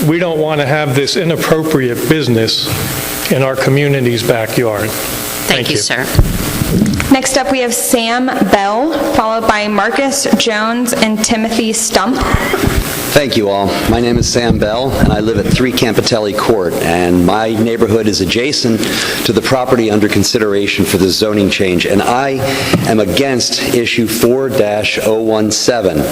we don't want to have this inappropriate business in our community's backyard. Thank you, sir. Next up, we have Sam Bell, followed by Marcus Jones and Timothy Stump. Thank you all. My name is Sam Bell, and I live at 3 Campitelli Court, and my neighborhood is adjacent to the property under consideration for the zoning change, and I am against issue 4-017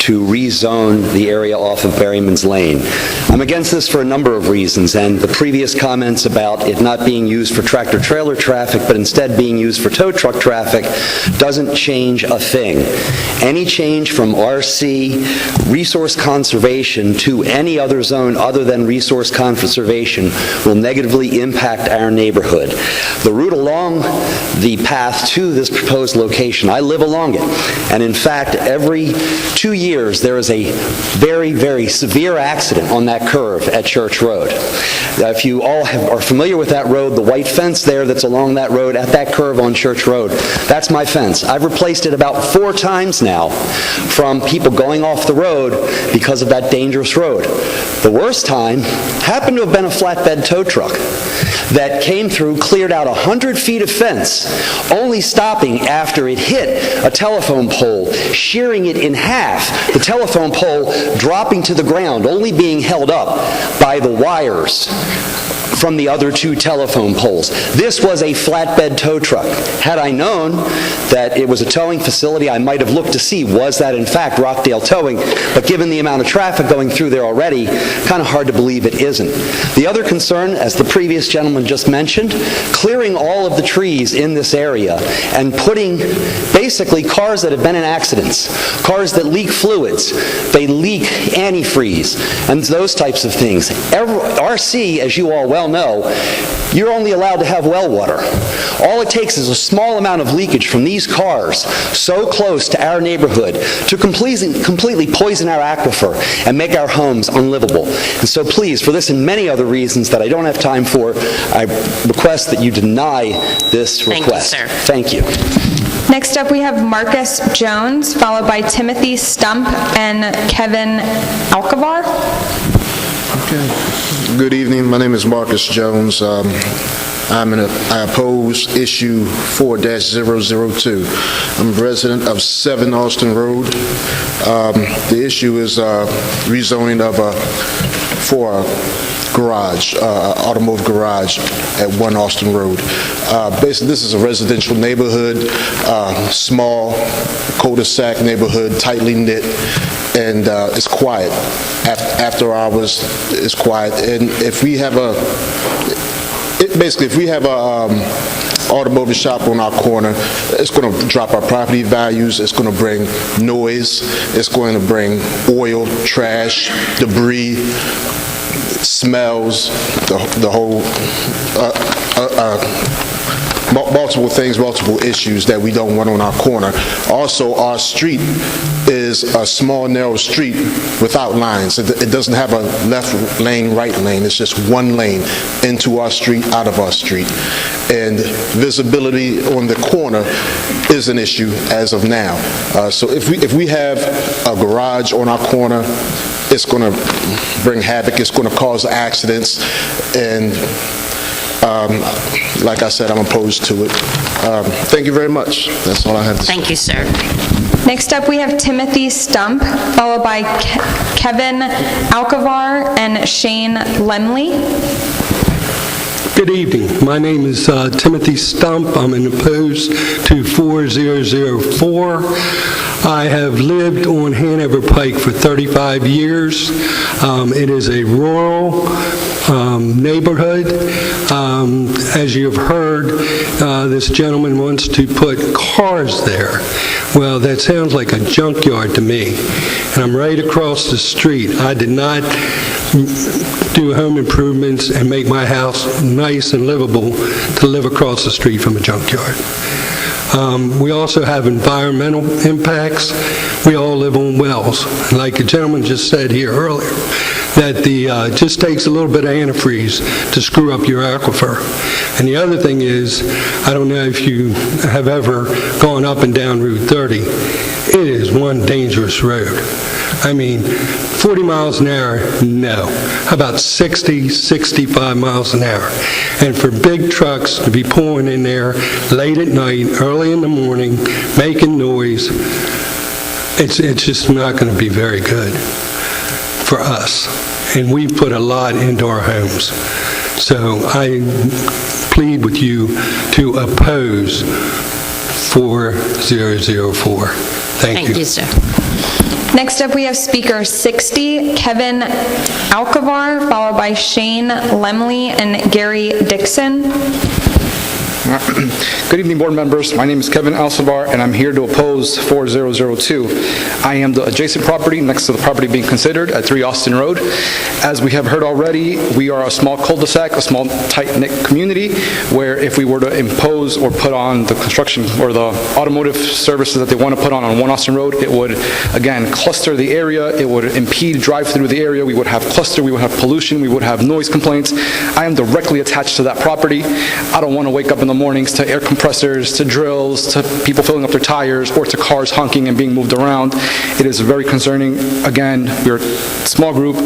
to rezone the area off of Berryman's Lane. I'm against this for a number of reasons, and the previous comments about it not being used for tractor-trailer traffic, but instead being used for tow truck traffic, doesn't change a thing. Any change from RC, resource conservation, to any other zone other than resource conservation will negatively impact our neighborhood. The route along the path to this proposed location, I live along it, and in fact, every 2 years there is a very, very severe accident on that curve at Church Road. If you all are familiar with that road, the white fence there that's along that road at that curve on Church Road, that's my fence. I've replaced it about 4 times now from people going off the road because of that dangerous road. The worst time happened to have been a flatbed tow truck that came through, cleared out 100 feet of fence, only stopping after it hit a telephone pole, shearing it in half, the telephone pole dropping to the ground, only being held up by the wires from the other 2 telephone poles. This was a flatbed tow truck. Had I known that it was a towing facility, I might have looked to see, was that in fact Rockdale Towing? But given the amount of traffic going through there already, kind of hard to believe it isn't. The other concern, as the previous gentleman just mentioned, clearing all of the trees in this area and putting basically cars that have been in accidents, cars that leak fluids, they leak antifreeze, and those types of things. RC, as you all well know, you're only allowed to have well water. All it takes is a small amount of leakage from these cars so close to our neighborhood to completely poison our aquifer and make our homes unlivable. And so please, for this and many other reasons that I don't have time for, I request that you deny this request. Thank you, sir. Thank you. Next up, we have Marcus Jones, followed by Timothy Stump and Kevin Alcavar. Good evening. My name is Marcus Jones. I oppose issue 4-002. I'm a resident of 7 Austin Road. The issue is rezoning for a garage, automotive garage at 1 Austin Road. Basically, this is a residential neighborhood, small cul-de-sac neighborhood, tightly knit, and it's quiet. After hours, it's quiet. And if we have if we have a automotive shop on our corner, it's going to drop our property values, it's going to bring noise, it's going to bring oil, trash, debris, smells, the whole multiple things, multiple issues that we don't want on our corner. Also, our street is a small, narrow street without lines. It doesn't have a left lane, right lane. It's just one lane into our street, out of our street. And visibility on the corner is an issue as of now. So if we have a garage on our corner, it's going to bring havoc. It's going to cause accidents. And like I said, I'm opposed to it. Thank you very much. That's all I have to say. Thank you, sir. Next up, we have Timothy Stump, followed by Kevin Alcavar and Shane Lemley. Good evening. My name is Timothy Stump. I'm opposed to 4004. I have lived on Hanover Pike for 35 years. It is a rural neighborhood. As you have heard, this gentleman wants to put cars there. Well, that sounds like a junkyard to me. And I'm right across the street. I did not do home improvements and make my house nice and livable to live across the street from a junkyard. We also have environmental impacts. We all live on wells. Like the gentleman just said here earlier, that just takes a little bit of antifreeze to screw up your aquifer. And the other thing is, I don't know if you have ever gone up and down Route 30. It is one dangerous road. I mean, 40 miles an hour, no. How about 60, 65 miles an hour? And for big trucks to be pulling in there late at night, early in the morning, making noise, it's just not going to be very good for us. And we put a lot into our homes. So I plead with you to oppose 4004. Thank you. Thank you, sir. Next up, we have speaker 60, Kevin Alcavar, followed by Shane Lemley and Gary Dixon. Good evening, board members. My name is Kevin Alcavar, and I'm here to oppose 4002. I am the adjacent property next to the property being considered at 3 Austin Road. As we have heard already, we are a small cul-de-sac, a small tight-knit community, where if we were to impose or put on the construction or the automotive services that they want to put on 1 Austin Road, it would, again, cluster the area. It would impede drive-through the area. We would have cluster. We would have pollution. We would have noise complaints. I am directly attached to that property. I don't want to wake up in the mornings to air compressors, to drills, to people filling up their tires, or to cars honking and being moved around. It is very concerning. Again, we're a small group,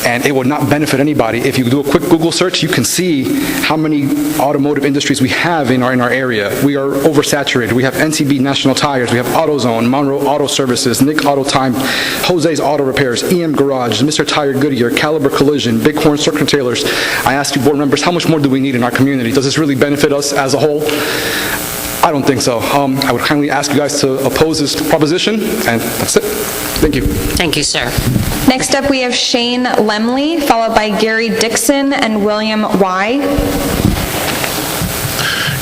and it would not benefit anybody. If you do a quick Google search, you can see how many automotive industries we have in our area. We are oversaturated. We have NCB National Tires, we have AutoZone, Monroe Auto Services, Nick Auto Time, Jose's Auto Repairs, EM Garage, Mr. Tire Goodyear, Caliber Collision, Bighorn Circuit Tailors. I ask you, board members, how much more do we need in our community? Does this really benefit us as a whole? I don't think so. I would kindly ask you guys to oppose this proposition, and that's it. Thank you. Thank you, sir. Next up, we have Shane Lemley, followed by Gary Dixon and William Y.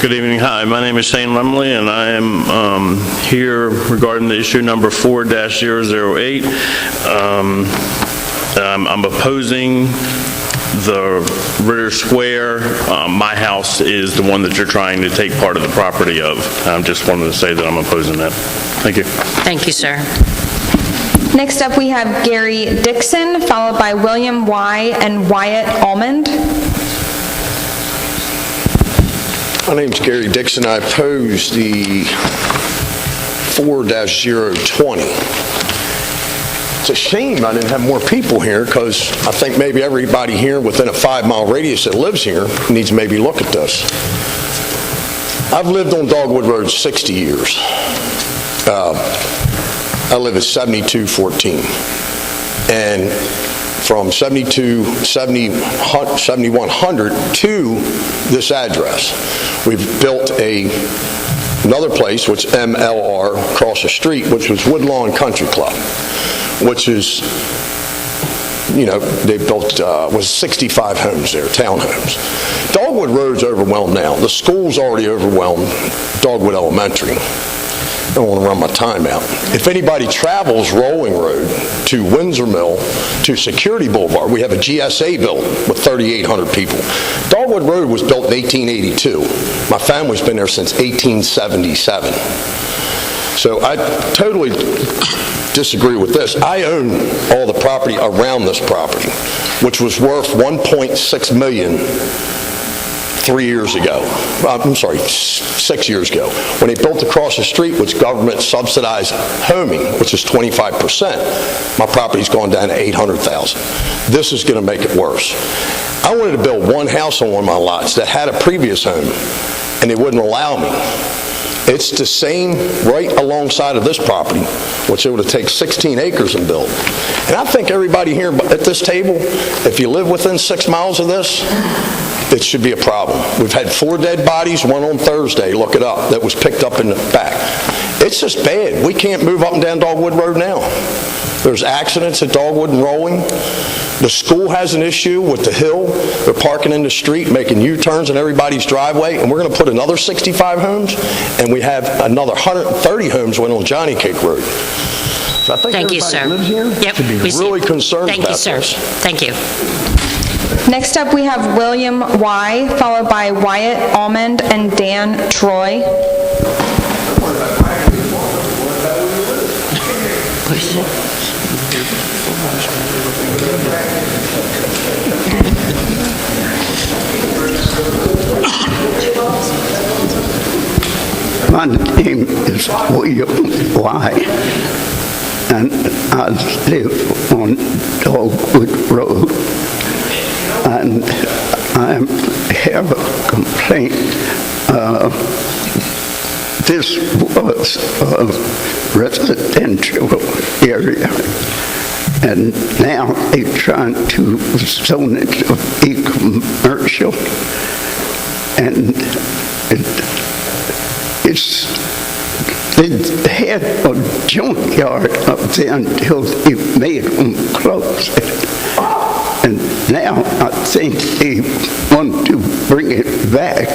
Good evening. Hi, my name is Shane Lemley, and I am here regarding the issue number 4-008. I'm opposing the Ritter Square. My house is the one that you're trying to take part of the property of. I just wanted to say that I'm opposing that. Thank you. Thank you, sir. Next up, we have Gary Dixon, followed by William Y. and Wyatt Almond. My name's Gary Dixon. I oppose the 4-020. It's a shame I didn't have more people here, because I think maybe everybody here within a 5-mile radius that lives here needs to maybe look at this. I've lived on Dogwood Road 60 years. I live at 7214. And from 7100 to this address, we've built another place, which MLR, across the street, which was Woodlawn Country Club, which is, they built, was 65 homes there, townhomes. Dogwood Road's overwhelmed now. The school's already overwhelmed, Dogwood Elementary. I don't want to run my time out. If anybody travels Rolling Road to Windsor Mill to Security Boulevard, we have a GSA building with 3,800 people. Dogwood Road was built in 1882. My family's been there since 1877. So I totally disagree with this. I own all the property around this property, which was worth $1.6 million 3 years ago. I'm sorry, 6 years ago. When they built across the street, which government subsidized homing, which is 25%, my property's gone down to $800,000. This is going to make it worse. I wanted to build one house on one of my lots that had a previous home, and they wouldn't allow me. It's the same right alongside of this property, which it would have taken 16 acres and built. And I think everybody here at this table, if you live within 6 miles of this, it should be a problem. We've had 4 dead bodies, one on Thursday, look it up, that was picked up in the back. It's just bad. We can't move up and down Dogwood Road now. There's accidents at Dogwood and Rolling. The school has an issue with the hill. They're parking in the street, making U-turns in everybody's driveway, and we're going to put another 65 homes, and we have another 130 homes went on Johnny Cake Road. So I think Thank you, everybody sir. that lives here should be really concerned about this. Thank you, sir. Thank you. Next up, we have William Y., followed by Wyatt Almond and Dan Troy. My name is William Y., and I live on Dogwood Road, and I have a complaint. This was a residential area, and now they're trying to zone it to be commercial, and they had a junkyard up there until they made them close it. And now I think they want to bring it back.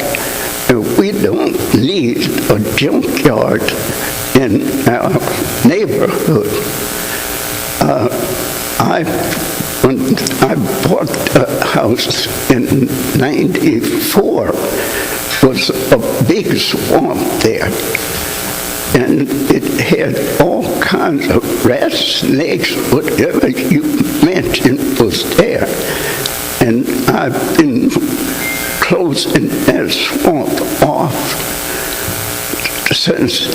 And we don't need a junkyard in our neighborhood. When I bought a house in '94, was a big swamp there, and it had all kinds of rats, snakes, whatever you mentioned was there. And I've been closing that swamp off since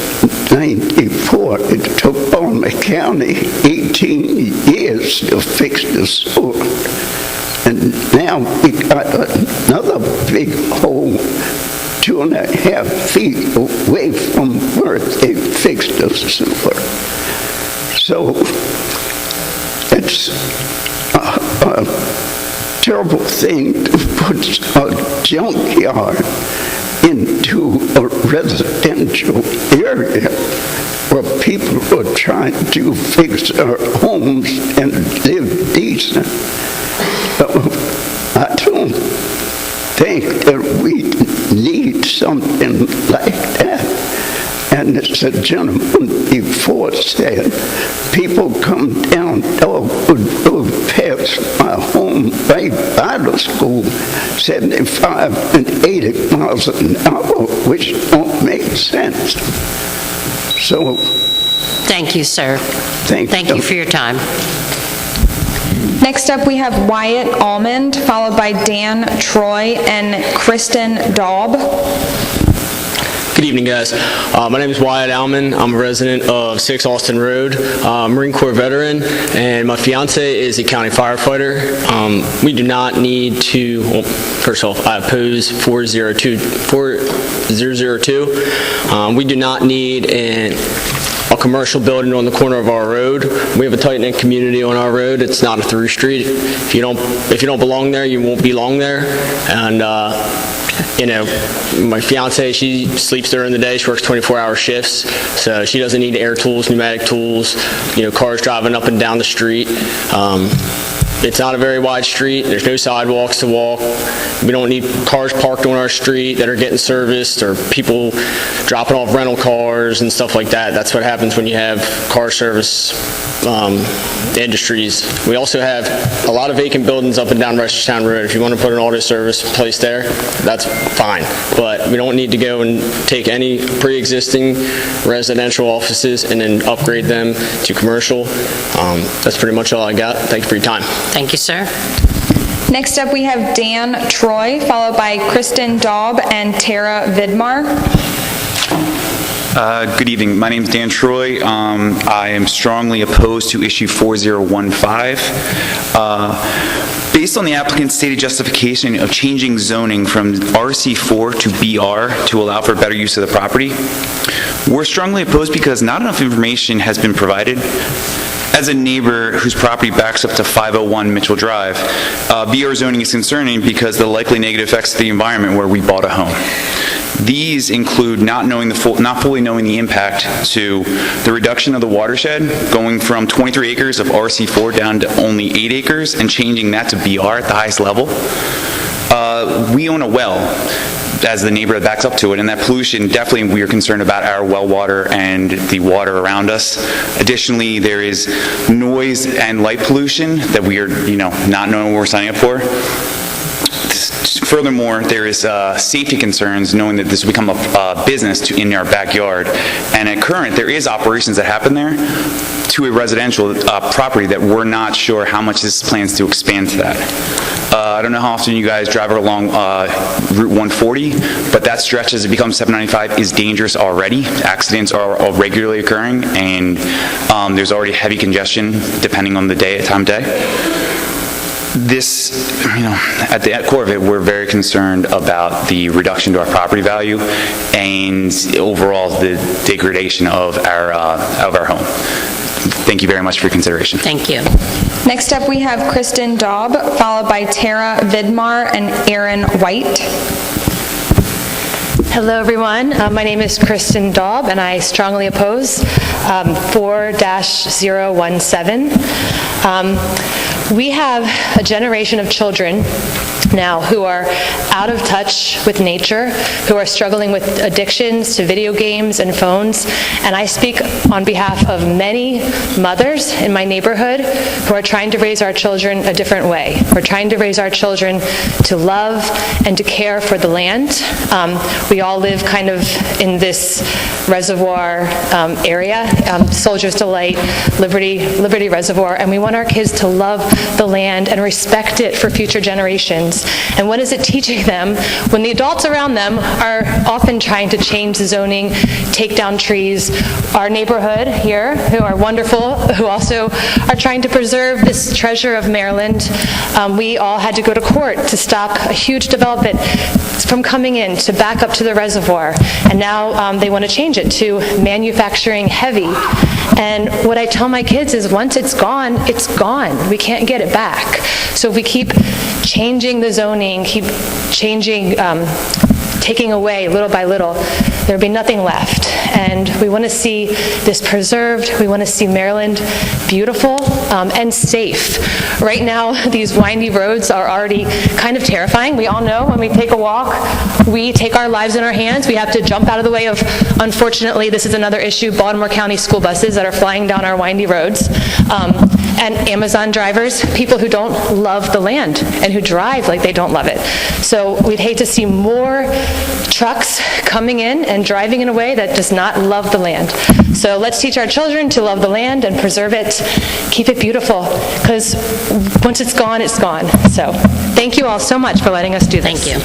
'94. It took Baltimore County 18 years to fix the sewer. And now we got another big hole 2.5 feet away from where they fixed the sewer. So it's a terrible thing to put a junkyard into a residential area where people are trying to fix their homes and live decent. I don't think that we need something like that. And as the gentleman before said, people come down Dogwood Road past my home right by the school, 75 and 80 miles an hour, which don't make sense. So, thank you, sir. Thank you for your time. Next up, we have Wyatt Almond, followed by Dan Troy and Kristen Daub. Good evening, guys. My name is Wyatt Alman. I'm a resident of 6 Austin Road, Marine Corps veteran, and my fiance is a county firefighter. We do not need to, well, first off, I oppose 4002. We do not need a commercial building on the corner of our road. We have a tight-knit community on our road. It's not a through street. If you don't belong there, you won't belong there. And my fiance, she sleeps during the day. She works 24-hour shifts, so she doesn't need air tools, pneumatic tools, cars driving up and down the street. It's not a very wide street. There's no sidewalks to walk. We don't need cars parked on our street that are getting serviced or people dropping off rental cars and stuff like that. That's what happens when you have car service industries. We also have a lot of vacant buildings up and down Reisterstown Road. If you want to put an auto service place there, that's fine. But we don't need to go and take any pre-existing residential offices and then upgrade them to commercial. That's pretty much all I got. Thank you for your time. Thank you, sir. Next up, we have Dan Troy, followed by Kristen Daub and Tara Vidmar. Good evening. My name is Dan Troy. I am strongly opposed to issue 4015. Based on the applicant's stated justification of changing zoning from RC4 to BR to allow for better use of the property, we're strongly opposed because not enough information has been provided. As a neighbor whose property backs up to 501 Mitchell Drive, BR zoning is concerning because the likely negative effects of the environment where we bought a home. These include not fully knowing the impact to the reduction of the watershed, going from 23 acres of RC4 down to only 8 acres and changing that to BR at the highest level. We own a well as the neighbor that backs up to it, and that pollution, definitely we are concerned about our well water and the water around us. Additionally, there is noise and light pollution that we are, not knowing what we're signing up for. Furthermore, there is safety concerns knowing that this will become a business in our backyard. And at current, there is operations that happen there to a residential property that we're not sure how much this plans to expand to that. I don't know how often you guys drive along Route 140, but that stretch as it becomes 795 is dangerous already. Accidents are regularly occurring, and there's already heavy congestion depending on the time of day. This, at the core of it, we're very concerned about the reduction to our property value and overall the degradation of our home. Thank you very much for your consideration. Thank you. Next up, we have Kristen Daub, followed by Tara Vidmar and Aaron White. Hello, everyone. My name is Kristen Daub, and I strongly oppose 4-017. We have a generation of children now who are out of touch with nature, who are struggling with addictions to video games and phones, and I speak on behalf of many mothers in my neighborhood who are trying to raise our children a different way. We're trying to raise our children to love and to care for the land. We all live kind of in this reservoir area, Soldier's Delight, Liberty Reservoir, and we want our kids to love the land and respect it for future generations. And what is it teaching them when the adults around them are often trying to change the zoning, take down trees? Our neighborhood here, who are wonderful, who also are trying to preserve this treasure of Maryland, we all had to go to court to stop a huge development from coming in to back up to the reservoir. And now they want to change it to manufacturing heavy. And what I tell my kids is once it's gone, it's gone. We can't get it back. So if we keep changing the zoning, keep changing, taking away little by little, there'll be nothing left. And we want to see this preserved. We want to see Maryland beautiful and safe. Right now, these windy roads are already kind of terrifying. We all know when we take a walk, we take our lives in our hands. We have to jump out of the way of, unfortunately, this is another issue, Baltimore County school buses that are flying down our windy roads. And Amazon drivers, people who don't love the land and who drive like they don't love it. So we'd hate to see more trucks coming in and driving in a way that does not love the land. So let's teach our children to love the land and preserve it, keep it beautiful, because once it's gone, it's gone. So thank you all so much for letting us do this. Thank you.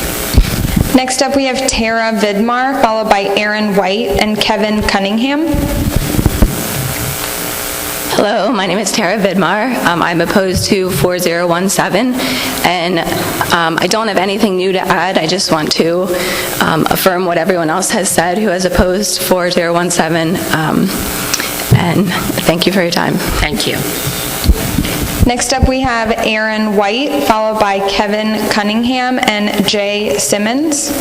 Next up, we have Tara Vidmar, followed by Aaron White and Kevin Cunningham. Hello, my name is Tara Vidmar. I'm opposed to 4017, and I don't have anything new to add. I just want to affirm what everyone else has said who has opposed 4017, and thank you for your time. Thank you. Next up, we have Aaron White, followed by Kevin Cunningham and Jay Simmons.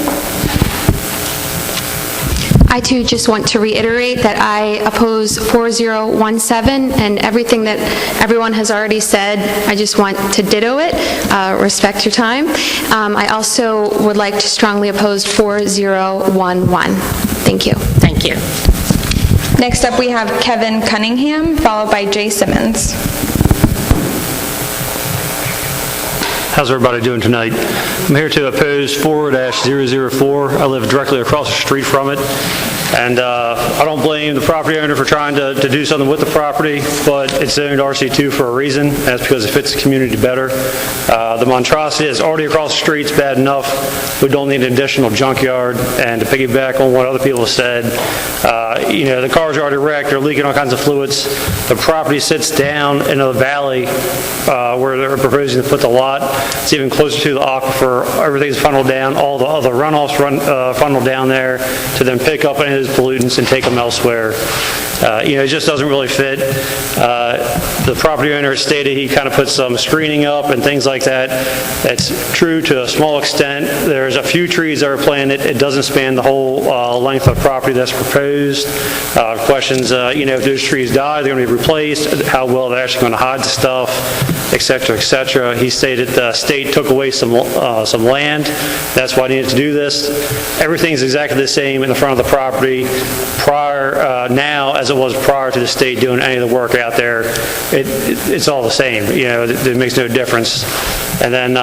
I too just want to reiterate that I oppose 4017 and everything that everyone has already said. I just want to ditto it. Respect your time. I also would like to strongly oppose 4011. Thank you. Thank you. Next up, we have Kevin Cunningham, followed by Jay Simmons. How's everybody doing tonight? I'm here to oppose 4-004. I live directly across the street from it. And I don't blame the property owner for trying to do something with the property, but it's zoned RC2 for a reason. That's because it fits the community better. The monstrosity is already across the street. It's bad enough. We don't need an additional junkyard. And to piggyback on what other people have said, the cars are already wrecked. They're leaking all kinds of fluids. The property sits down in a valley where they're proposing to put the lot. It's even closer to the aquifer. Everything's funneled down. All the other runoffs funnel down there to then pick up any of those pollutants and take them elsewhere. It just doesn't really fit. The property owner stated he kind of put some screening up and things like that. That's true to a small extent. There's a few trees that are planted. It doesn't span the whole length of property that's proposed. Questions, if those trees die, they're going to be replaced. How well they're actually going to hide the stuff, et cetera, et cetera. He stated the state took away some land. That's why I needed to do this. Everything's exactly the same in the front of the property now as it was prior to the state doing any of the work out there. It's all the same. It makes no difference. And then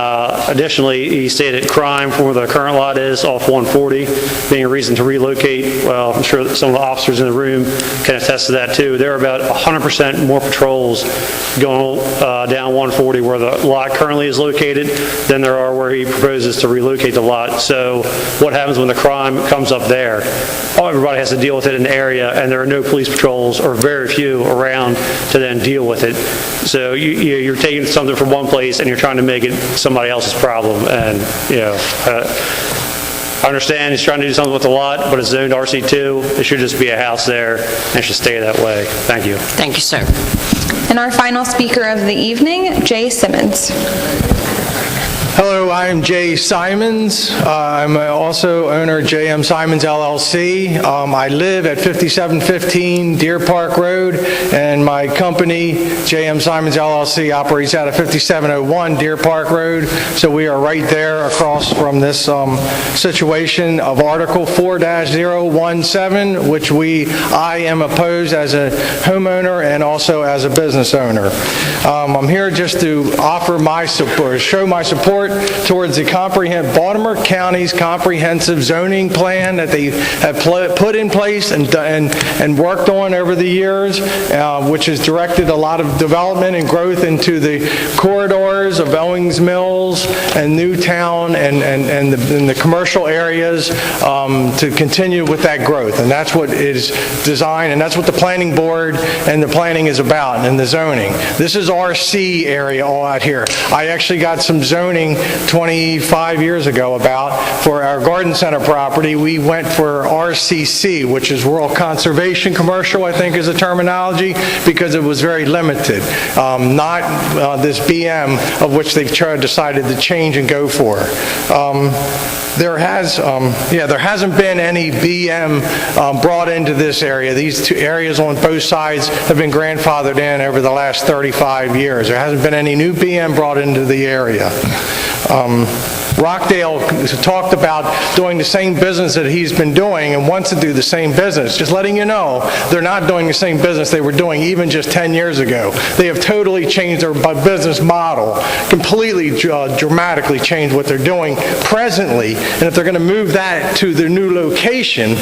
additionally, he stated crime from where the current lot is off 140 being a reason to relocate. Well, I'm sure that some of the officers in the room can attest to that too. There are about 100% more patrols going down 140 where the lot currently is located than there are where he proposes to relocate the lot. So what happens when the crime comes up there? Everybody has to deal with it in the area, and there are no police patrols or very few around to then deal with it. So you're taking something from one place and you're trying to make it somebody else's problem. And I understand he's trying to do something with the lot, but it's zoned RC2. It should just be a house there and it should stay that way. Thank you. Thank you, sir. And our final speaker of the evening, Jay Simmons. Hello, I'm Jay Simons. I'm also owner of JM Simons LLC. I live at 5715 Deer Park Road, and my company, JM Simons LLC, operates out of 5701 Deer Park Road. So we are right there across from this situation of Article 4-017, which I am opposed as a homeowner and also as a business owner. I'm here just to offer my support, show my support towards the Baltimore County's comprehensive zoning plan that they have put in place and worked on over the years, which has directed a lot of development and growth into the corridors of Owings Mills and Newtown and the commercial areas to continue with that growth. And that's what is designed, and that's what the planning board and the planning is about, and the zoning. This is RC area all out here. I actually got some zoning 25 years ago for our garden center property. We went for RCC, which is Rural Conservation Commercial, I think is the terminology, because it was very limited. Not this BM of which they've decided to change and go for. There hasn't been any BM brought into this area. These two areas on both sides have been grandfathered in over the last 35 years. There hasn't been any new BM brought into the area. Rockdale talked about doing the same business that he's been doing and wants to do the same business. Just letting you know, they're not doing the same business they were doing even just 10 years ago. They have totally changed their business model, completely dramatically changed what they're doing presently. And if they're going to move that to their new location,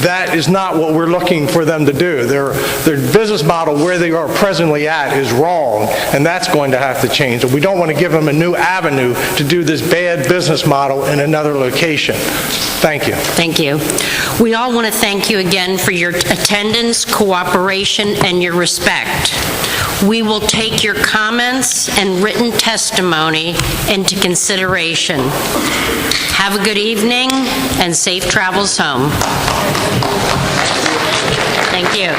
that is not what we're looking for them to do. Their business model where they are presently at is wrong, and that's going to have to change. We don't want to give them a new avenue to do this bad business business model in another location. Thank you. Thank you. We all want to thank you again for your attendance, cooperation, and your respect. We will take your comments and written testimony into consideration. Have a good evening and safe travels home. Thank you.